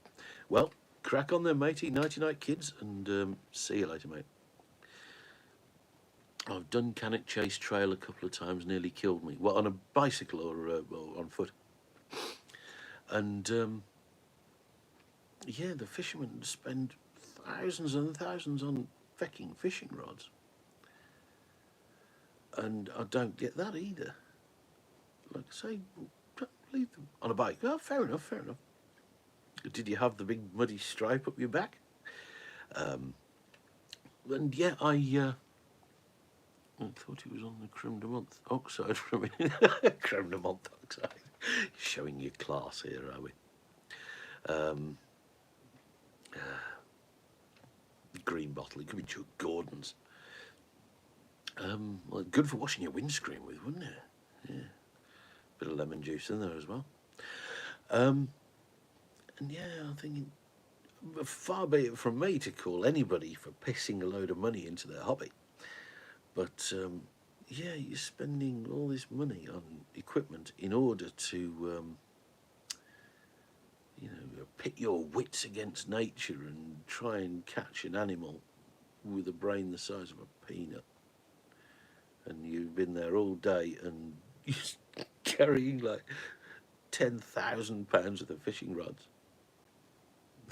Well, crack on then, matey. Nighty-night, kids, and see you later, mate. I've done Cannock Chase Trail a couple of times, nearly killed me. Well, on a bicycle or on foot. And, yeah, the fishermen spend thousands and thousands on fecking fishing rods. And I don't get that either. Like I say, leave them on a bike. Oh, fair enough, fair enough. Did you have the big muddy stripe up your back? And yeah, I thought it was on the creme de menthe oxide from it. Creme de menthe oxide. Showing your class here, are we? Green bottle. It could be Chuck Gordon's. Well, good for washing your windscreen with, wouldn't it? Yeah. Bit of lemon juice in there as well. And yeah, I'm thinking, far be it from me to call anybody for pissing a load of money into their hobby. But yeah, you're spending all this money on equipment in order to, you know, pit your wits against nature and try and catch an animal with a brain the size of a peanut. And you've been there all day and you're carrying like £10,000 worth of fishing rods.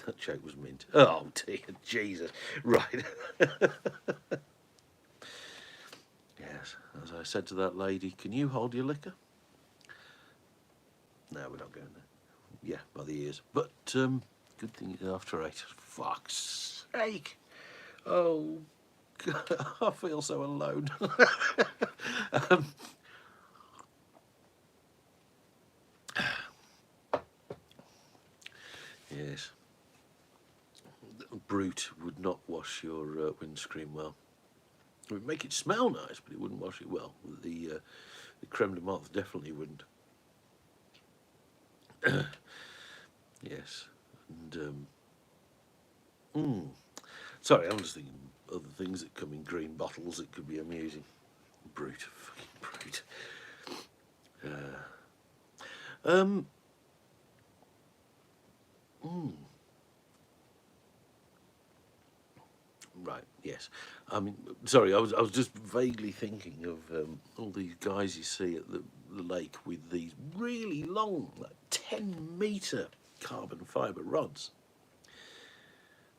That joke was mint. Oh dear, Jesus. Right. Yes, as I said to that lady, can you hold your liquor? No, we're not going there. Yeah, by the ears. But good thing it's after 8. Fuck's sake. Oh, God, I feel so alone. Yes. Brute would not wash your windscreen well. It would make it smell nice, but it wouldn't wash it well. The creme de menthe definitely wouldn't. Yes. And sorry, I'm just thinking other things that come in green bottles that could be amusing. Brute, fucking brute. Right, yes. I mean, sorry, I was just vaguely thinking of all these guys you see at the lake with these really long, like 10-metre carbon fibre rods.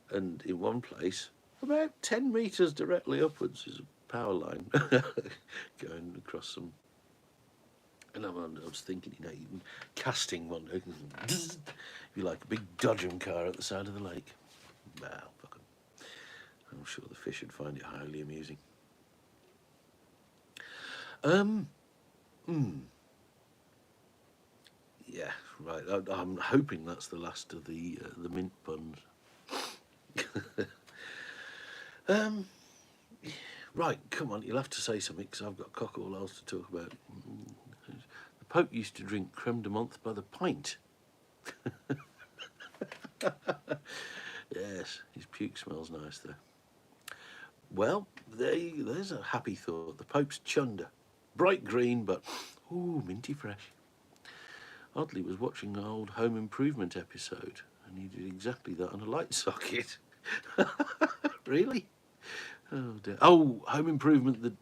And in one place, about 10 metres directly upwards is a power line going across some And I was thinking, you know, even casting one, be like a big dodgem car at the side of the lake. Well, fuck 'em. I'm sure the fish would find it highly amusing. Yeah, right. I'm hoping that's the last of the mint puns. Right, come on, you'll have to say something because I've got cock all else to talk about. The Pope used to drink creme de menthe by the pint. Yes, his puke smells nice though. Well, there's a happy thought. The Pope's chunder. Bright green, but, ooh, minty fresh. Oddly, was watching an old Home Improvement episode, and he did exactly that on a light socket. Really? Oh dear. Oh, Home Improvement,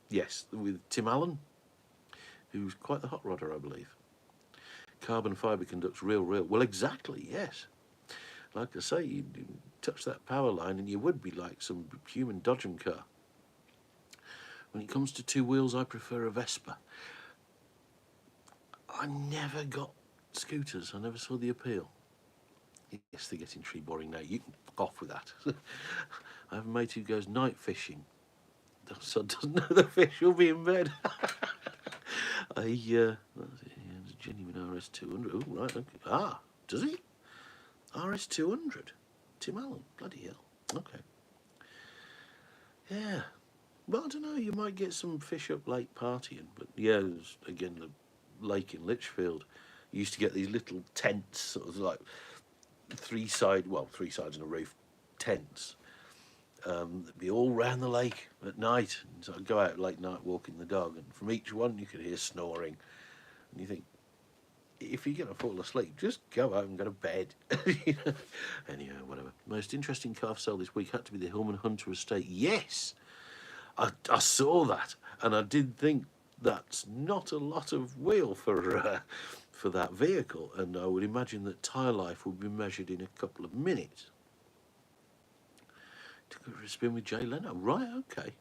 yes, with Tim Allen, who's quite the hot rodder, I believe. Carbon fibre conducts real. Well, exactly, yes. Like I say, you touch that power line and you would be like some human dodgem car. When it comes to two wheels, I prefer a Vespa. I never got scooters. I never saw the appeal. Yes, they're getting tree boring now. You can fuck off with that. I have a mate who goes night fishing. So doesn't know the fish will be in bed. That's it, yeah, it's a genuine RS200. Oh, right, okay. Ah, does he? RS200. Tim Allen. Bloody hell. Okay. Yeah. Well, I don't know. You might get some fish up late partying. But yeah, there's, again, the lake in Lichfield. You used to get these little tents, sort of like three sides and a roof tents. That'd be all round the lake at night. And so I'd go out late night walking the dog, and from each one you could hear snoring. And you think, if you're going to fall asleep, just go out and go to bed. You know? Anyhow, whatever. Most interesting calf sale this week had to be the Hillman Hunter estate. Yes, I saw that, and I did think that's not a lot of wheel for that vehicle, and I would imagine that tyre life would be measured in a couple of minutes. Took it for a spin with Jay Leno. Right, okay.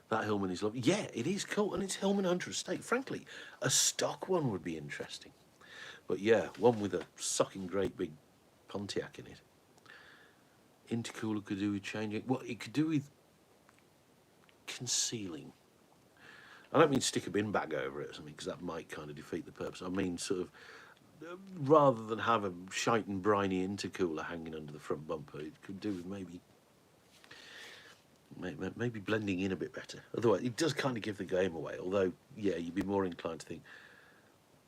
That Hillman is lovely. Yeah, it is cool, and it's Hillman Hunter estate. Frankly, a stock one would be interesting. But yeah, one with a sucking great big Pontiac in it. Intercooler could do with changing. Well, it could do with concealing. I don't mean stick a bin bag over it or something, because that might kind of defeat the purpose. I mean sort of, rather than have a shite and briny intercooler hanging under the front bumper, it could do with maybe blending in a bit better. Otherwise, it does kind of give the game away. Although, yeah, you'd be more inclined to think,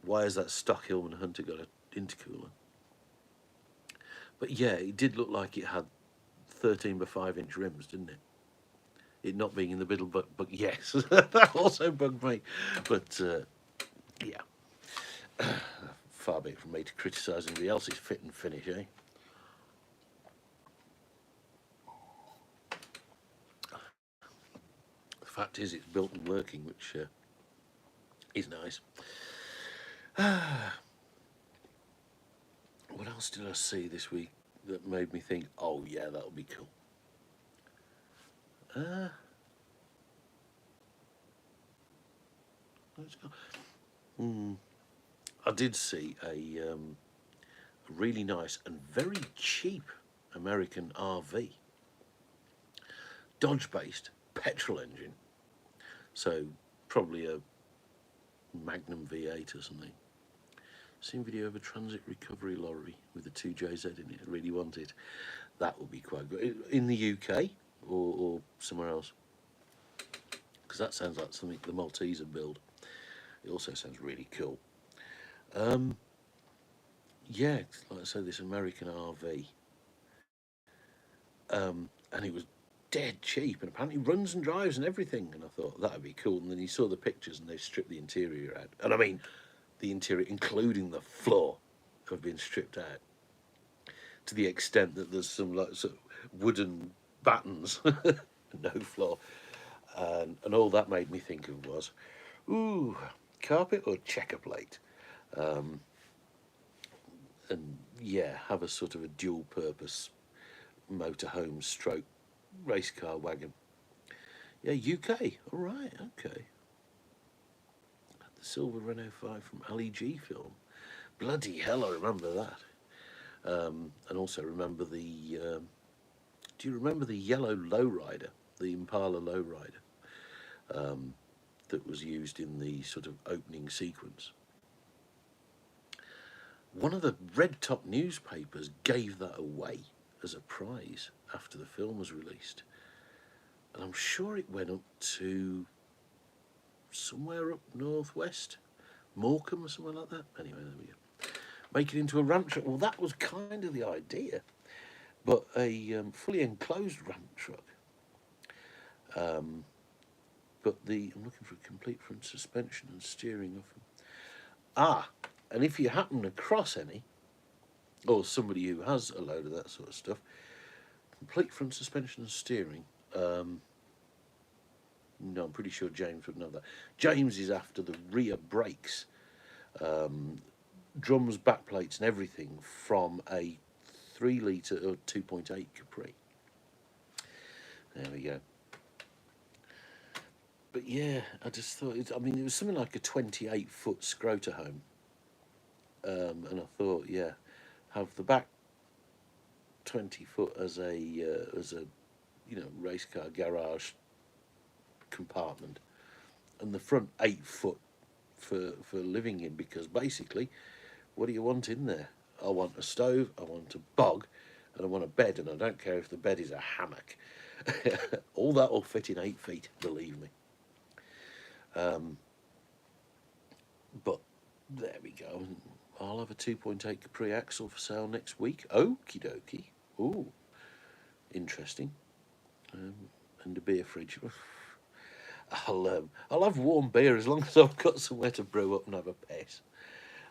why has that stock Hillman Hunter got an intercooler? But yeah, it did look like it had 13 by 5 inch rims, didn't it? It not being in the middle, but yes, that also bugged me. But yeah, far be it from me to criticise anybody else's fit and finish, eh? The fact is, it's built and working, which is nice. What else did I see this week that made me think, oh yeah, that'll be cool? Let's go. I did see a really nice and very cheap American RV. Dodge-based, petrol engine. So probably a Magnum V8 or something. Seen video of a transit recovery lorry with a 2JZ in it. I really want it. That would be quite good. In the UK or somewhere else? Because that sounds like something the Maltese would build. It also sounds really cool. Yeah, like I say, this American RV. And it was dead cheap, and apparently runs and drives and everything. And I thought that'd be cool. And then you saw the pictures, and they've stripped the interior out. And I mean, the interior, including the floor, have been stripped out to the extent that there's some like sort of wooden battens, no floor, and all that made me think of was, ooh, carpet or checker plate, and yeah, have a sort of a dual purpose motorhome stroke race car wagon. Yeah, UK. All right, okay. the silver Renault 5 from Ali G film. Bloody hell, I remember that. And also remember the... do you remember the yellow lowrider, the Impala lowrider, that was used in the sort of opening sequence? One of the red top newspapers gave that away as a prize after the film was released. And I'm sure it went up to somewhere up northwest, Morecambe or somewhere like that. Anyway, there we go. Make it into a ramp truck. Well, that was kind of the idea, but a fully enclosed ramp truck. But I'm looking for a complete front suspension and steering of them. And if you happen across any, or somebody who has a load of that sort of stuff, complete front suspension and steering. No, I'm pretty sure James would know that. James is after the rear brakes, drums, backplates and everything from a 3 litre or 2.8 Capri. There we go. But yeah, I just thought, it was something like a 28-foot scrotor home. And I thought, yeah, have the back 20 foot as a race car garage compartment, and the front 8 foot for living in, because basically, what do you want in there? I want a stove, I want a bog, and I want a bed, and I don't care if the bed is a hammock. All that will fit in 8 feet, believe me. But there we go. I'll have a 2.8 Capri axle for sale next week. Okie dokie. Ooh, interesting. And a beer fridge. I'll have warm beer as long as I've got somewhere to brew up and have a piss.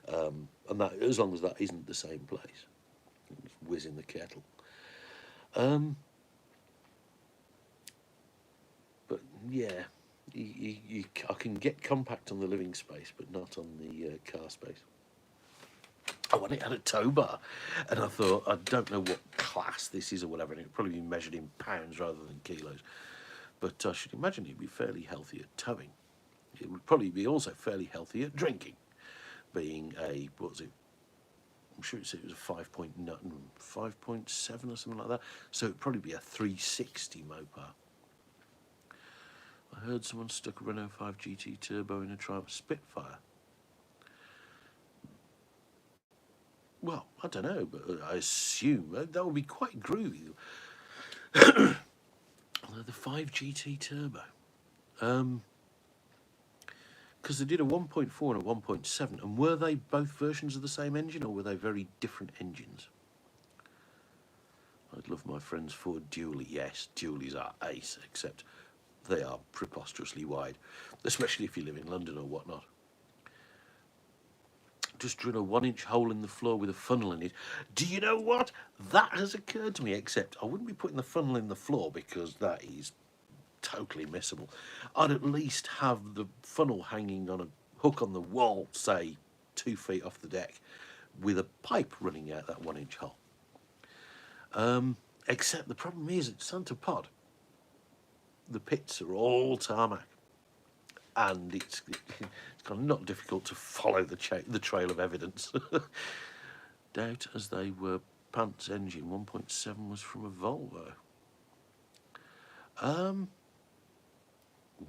And that, as long as that isn't the same place. Just whiz in the kettle. But yeah, I can get compact on the living space, but not on the car space. Oh, and it had a tow bar, and I thought, I don't know what class this is or whatever, and it'd probably be measured in pounds rather than kilos, but I should imagine it'd be fairly healthy at towing. It would probably be also fairly healthy at drinking, being a, what was it, I'm sure it was a 5.7 or something like that, so it'd probably be a 360 Mopar. I heard someone stuck a Renault 5 GT Turbo in a Triumph Spitfire. Well, I don't know, but I assume that would be quite groovy. Although the 5 GT Turbo, because they did a 1.4 and a 1.7, and were they both versions of the same engine, or were they very different engines? I'd love my friend's Ford Dually. Yes, Duallys are ace, except they are preposterously wide, especially if you live in London or whatnot. Just drill a 1-inch hole in the floor with a funnel in it. Do you know what? That has occurred to me, except I wouldn't be putting the funnel in the floor because that is totally missable. I'd at least have the funnel hanging on a hook on the wall, say 2 feet off the deck, with a pipe running out that 1-inch hole. Except the problem is at Santa Pod, the pits are all tarmac. And it's kind of not difficult to follow the trail of evidence. Doubt as they were pants engine. 1.7 was from a Volvo.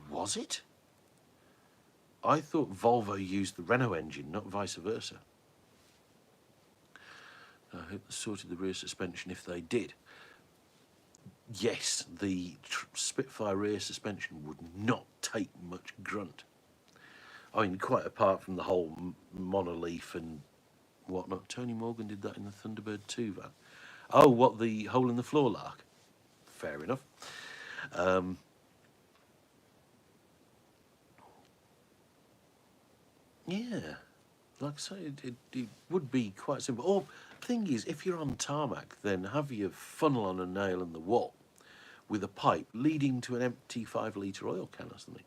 Was it? I thought Volvo used the Renault engine, not vice versa. I hope they sorted the rear suspension if they did. Yes, the Spitfire rear suspension would not take much grunt. I mean, quite apart from the whole monoleaf and whatnot. Tony Morgan did that in the Thunderbird 2 van. Oh, what, the hole in the floor lark? Fair enough. Yeah, like I say, it would be quite simple. Or, thing is, if you're on tarmac, then have your funnel on a nail in the wall with a pipe leading to an empty 5-litre oil can or something.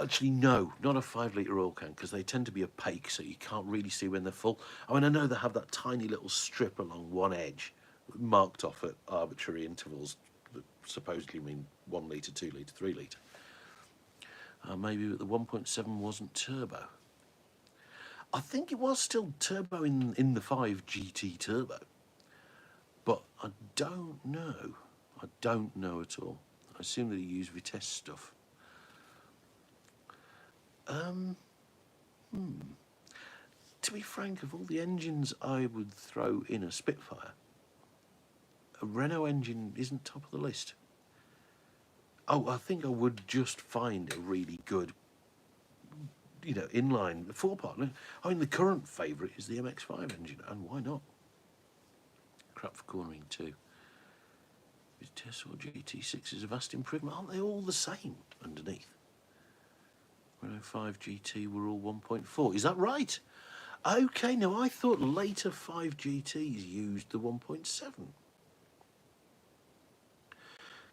Actually, no, not a 5-litre oil can, because they tend to be opaque, so you can't really see when they're full. I mean, I know they have that tiny little strip along one edge, marked off at arbitrary intervals that supposedly mean 1 litre, 2 litre, 3 litre. Maybe the 1.7 wasn't turbo. I think it was still turbo in the 5 GT Turbo, but I don't know. I don't know at all. I assume that he used Vitesse stuff. To be frank, of all the engines I would throw in a Spitfire, a Renault engine isn't top of the list. Oh, I think I would just find a really good, inline four-part. I mean, the current favourite is the MX-5 engine, and why not? Crap for cornering too. Vitesse or GT6 is a vast improvement. Aren't they all the same underneath? Renault 5 GT were all 1.4. Is that right? Okay, now I thought later 5 GTs used the 1.7.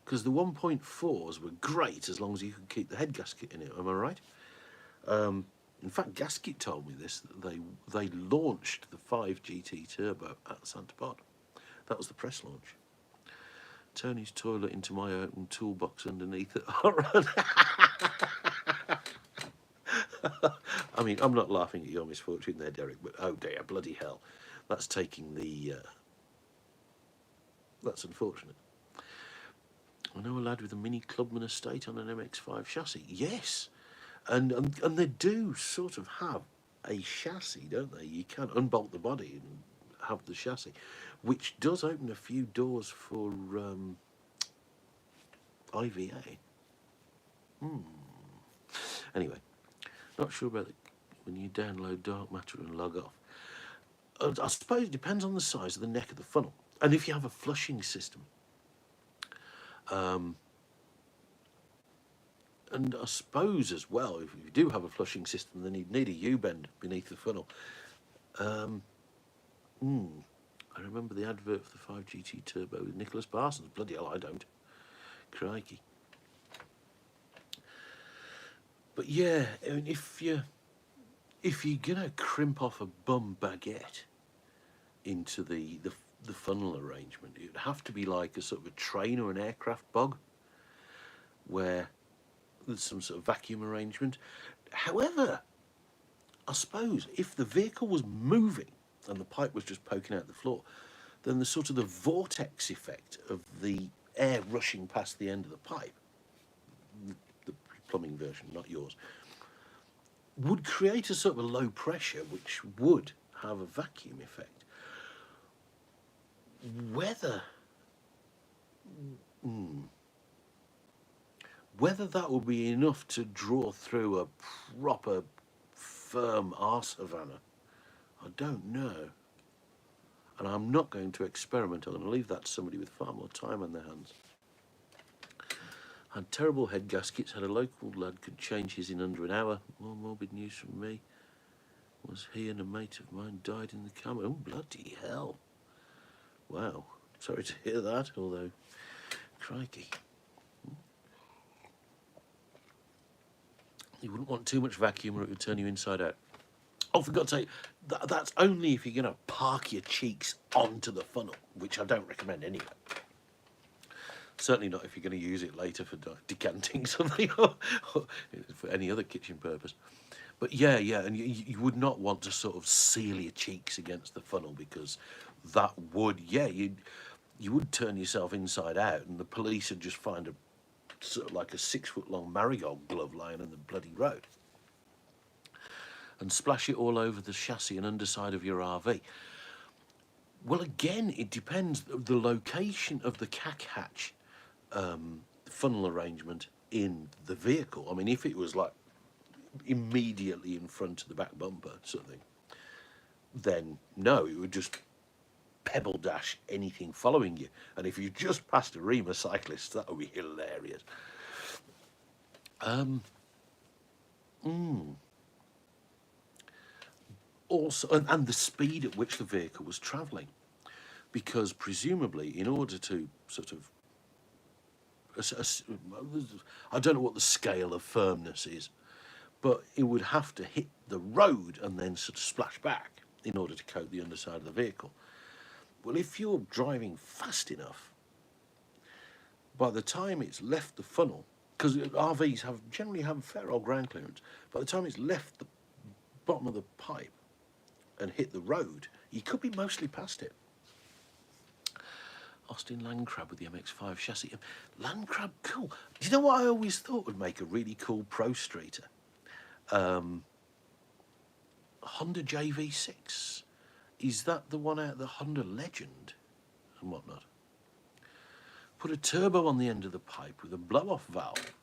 Because the 1.4s were great as long as you could keep the head gasket in it, am I right? In fact, Gasket told me this, that they launched the 5 GT Turbo at Santa Pod. That was the press launch. Tony's toilet into my open toolbox underneath it. All right. I mean, I'm not laughing at your misfortune there, Derek, but oh dear, bloody hell. That's taking the... that's unfortunate. I know a lad with a Mini Clubman estate on an MX-5 chassis. Yes, and they do sort of have a chassis, don't they? You can unbolt the body and have the chassis, which does open a few doors for IVA. Anyway, not sure about when you download dark matter and log off. I suppose it depends on the size of the neck of the funnel, and if you have a flushing system. And I suppose as well, if you do have a flushing system, then you'd need a U-bend beneath the funnel. I remember the advert for the 5 GT Turbo with Nicholas Parsons. Bloody hell, I don't. Crikey. But yeah, I mean, if you're gonna crimp off a bum baguette into the funnel arrangement, it'd have to be like a sort of a train or an aircraft bog, where there's some sort of vacuum arrangement. However, I suppose if the vehicle was moving and the pipe was just poking out the floor, then the sort of the vortex effect of the air rushing past the end of the pipe, the plumbing version, not yours, would create a sort of a low pressure which would have a vacuum effect. Whether that will be enough to draw through a proper firm arse Havana, I don't know. And I'm not going to experiment. I'm going to leave that to somebody with far more time on their hands. Had terrible head gaskets. Had a local lad could change his in under an hour. More morbid news from me. Was he and a mate of mine died in the coma. Oh, bloody hell. Wow. Sorry to hear that, although, crikey. You wouldn't want too much vacuum or it would turn you inside out. Oh, for God's sake, that's only if you're going to park your cheeks onto the funnel, which I don't recommend anyway. Certainly not if you're going to use it later for decanting something or for any other kitchen purpose. But yeah, and you would not want to sort of seal your cheeks against the funnel, because that would, you would turn yourself inside out, and the police would just find a sort of like a 6-foot-long marigold glove lying on the bloody road and splash it all over the chassis and underside of your RV. Well, again, it depends the location of the cack hatch funnel arrangement in the vehicle. I mean, if it was like immediately in front of the back bumper sort of thing, then no, it would just pebble dash anything following you. And if you just passed a Rema cyclist, that would be hilarious. Also, and the speed at which the vehicle was travelling, because presumably in order to sort of, I don't know what the scale of firmness is, but it would have to hit the road and then sort of splash back in order to coat the underside of the vehicle. Well, if you're driving fast enough, by the time it's left the funnel, because RVs generally have fair old ground clearance. By the time it's left the bottom of the pipe and hit the road, you could be mostly past it. Austin Land Crab with the MX-5 chassis. Land Crab, cool. Do you know what I always thought would make a really cool pro streeter? Honda JV6. Is that the one out of the Honda Legend and whatnot? Put a turbo on the end of the pipe with a blow-off valve.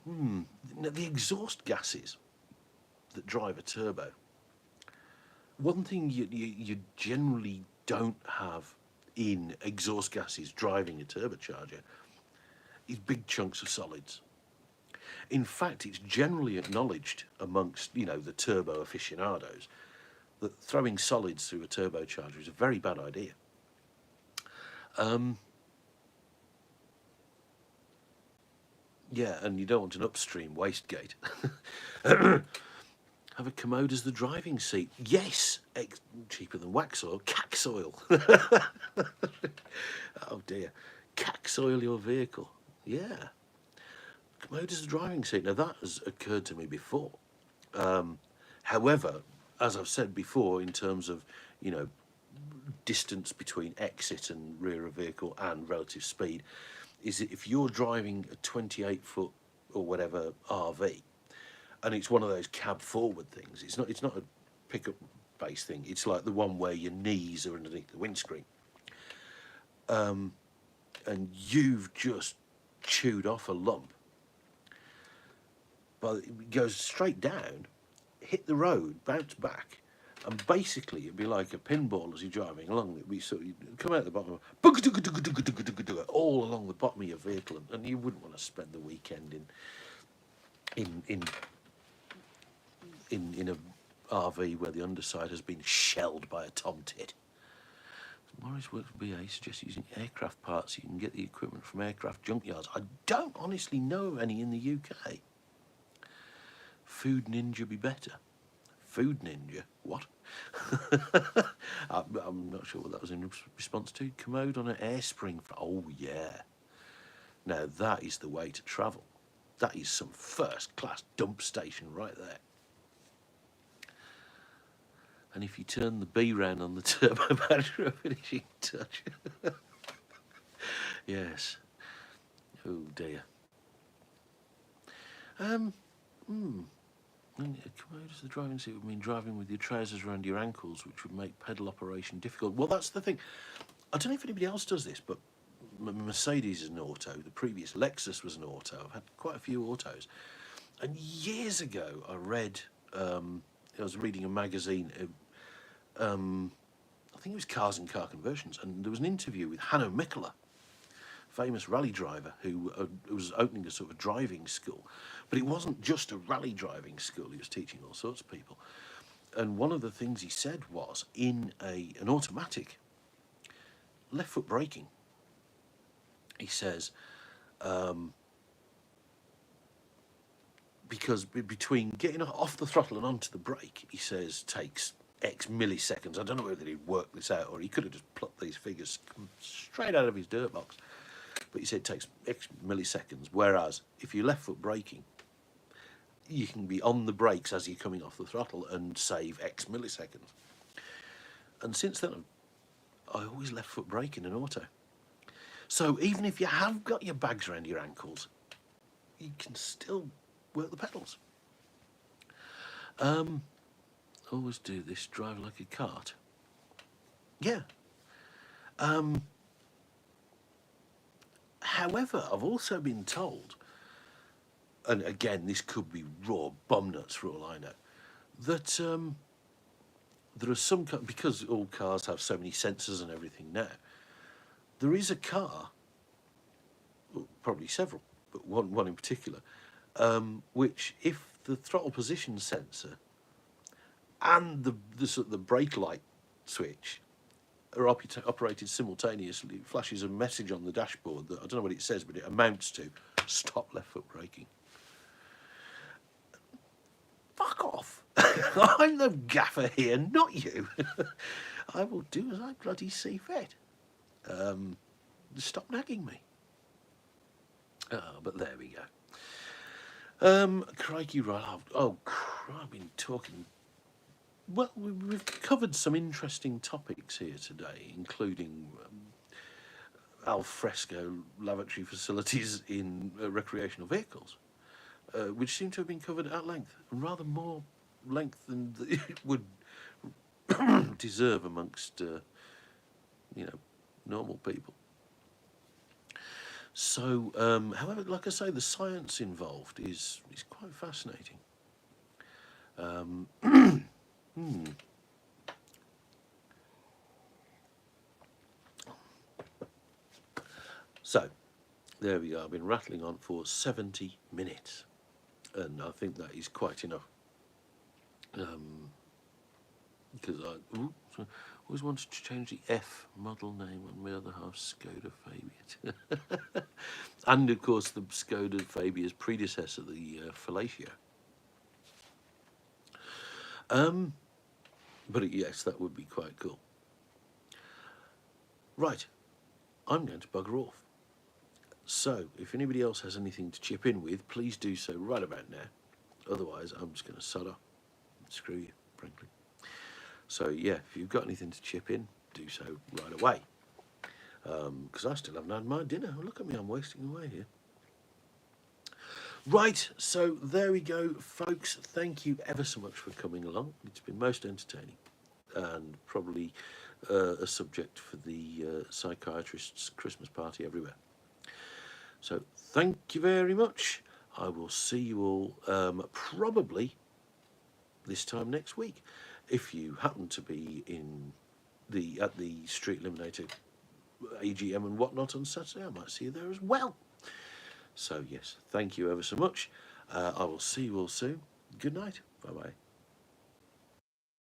The exhaust gases that drive a turbo. One thing you generally don't have in exhaust gases driving a turbocharger is big chunks of solids. In fact, it's generally acknowledged amongst, the turbo aficionados that throwing solids through a turbocharger is a very bad idea. Yeah, and you don't want an upstream wastegate. Have a commode as the driving seat. Yes, cheaper than wax oil. Cax oil. Oh dear. Cax oil your vehicle. Yeah. Commode as the driving seat. Now that has occurred to me before. However, as I've said before, in terms of, distance between exit and rear of vehicle and relative speed, is that if you're driving a 28-foot or whatever RV, and it's one of those cab forward things, it's not a pickup base thing, it's like the one where your knees are underneath the windscreen, and you've just chewed off a lump, but it goes straight down, hit the road, bounce back, and basically it'd be like a pinball as you're driving along. It'd be sort of, you'd come out the bottom, all along the bottom of your vehicle, and you wouldn't want to spend the weekend in a RV where the underside has been shelled by a tomtit. Morris works for BA suggests using aircraft parts so you can get the equipment from aircraft junkyards. I don't honestly know of any in the UK. Food Ninja be better. Food Ninja? What? I'm not sure what that was in response to. Commode on an air spring. Oh, yeah. Now, that is the way to travel. That is some first-class dump station right there. And if you turn the B round on the turbo battery, a finishing touch. Yes. Oh, dear. Commode as the driving seat would mean driving with your trousers around your ankles, which would make pedal operation difficult. Well, that's the thing. I don't know if anybody else does this, but Mercedes is an auto. The previous Lexus was an auto. I've had quite a few autos. And years ago, I read, I was reading a magazine, I think it was Cars and Car Conversions, and there was an interview with Hanno Mikkola, famous rally driver who was opening a sort of driving school. But it wasn't just a rally driving school, he was teaching all sorts of people. And one of the things he said was, in an automatic, left foot braking, he says, because between getting off the throttle and onto the brake, he says, takes X milliseconds. I don't know whether he'd worked this out or he could have just plucked these figures straight out of his dirt box. But he said it takes X milliseconds, whereas if you're left foot braking, you can be on the brakes as you're coming off the throttle and save X milliseconds. And since then, I always left foot brake in an auto. So even if you have got your bags around your ankles, you can still work the pedals. Always do this, drive like a cart. Yeah. However, I've also been told, and again, this could be raw bum nuts for all I know, that there are some, because all cars have so many sensors and everything now, there is a car, well, probably several, but one in particular, which if the throttle position sensor and the brake light switch are operated simultaneously, it flashes a message on the dashboard that I don't know what it says, but it amounts to stop left foot braking. Fuck off. I'm the gaffer here, not you. I will do as I bloody see fit. Stop nagging me. But there we go. Crikey, right. I've been talking. Well, we've covered some interesting topics here today, including al fresco lavatory facilities in recreational vehicles, which seem to have been covered at length, and rather more length than it would deserve amongst, normal people. So, however, like I say, the science involved is quite fascinating. So, there we go. I've been rattling on for 70 minutes, and I think that is quite enough. Because I always wanted to change the F model name on my other half, Skoda Fabia. And of course the Skoda Fabia's predecessor, the Fellatio. But yes, that would be quite cool. Right, I'm going to bugger off. So, if anybody else has anything to chip in with, please do so right about now. Otherwise, I'm just going to sod off. Screw you, frankly. So, yeah, if you've got anything to chip in, do so right away. Because I still haven't had my dinner. Look at me, I'm wasting away here. Right, so there we go, folks. Thank you ever so much for coming along. It's been most entertaining and probably a subject for the psychiatrist's Christmas party everywhere. So thank you very much. I will see you all probably this time next week. If you happen to be at the Street Eliminator AGM and whatnot on Saturday, I might see you there as well. So yes, thank you ever so much. I will see you all soon. Good night. Bye-bye.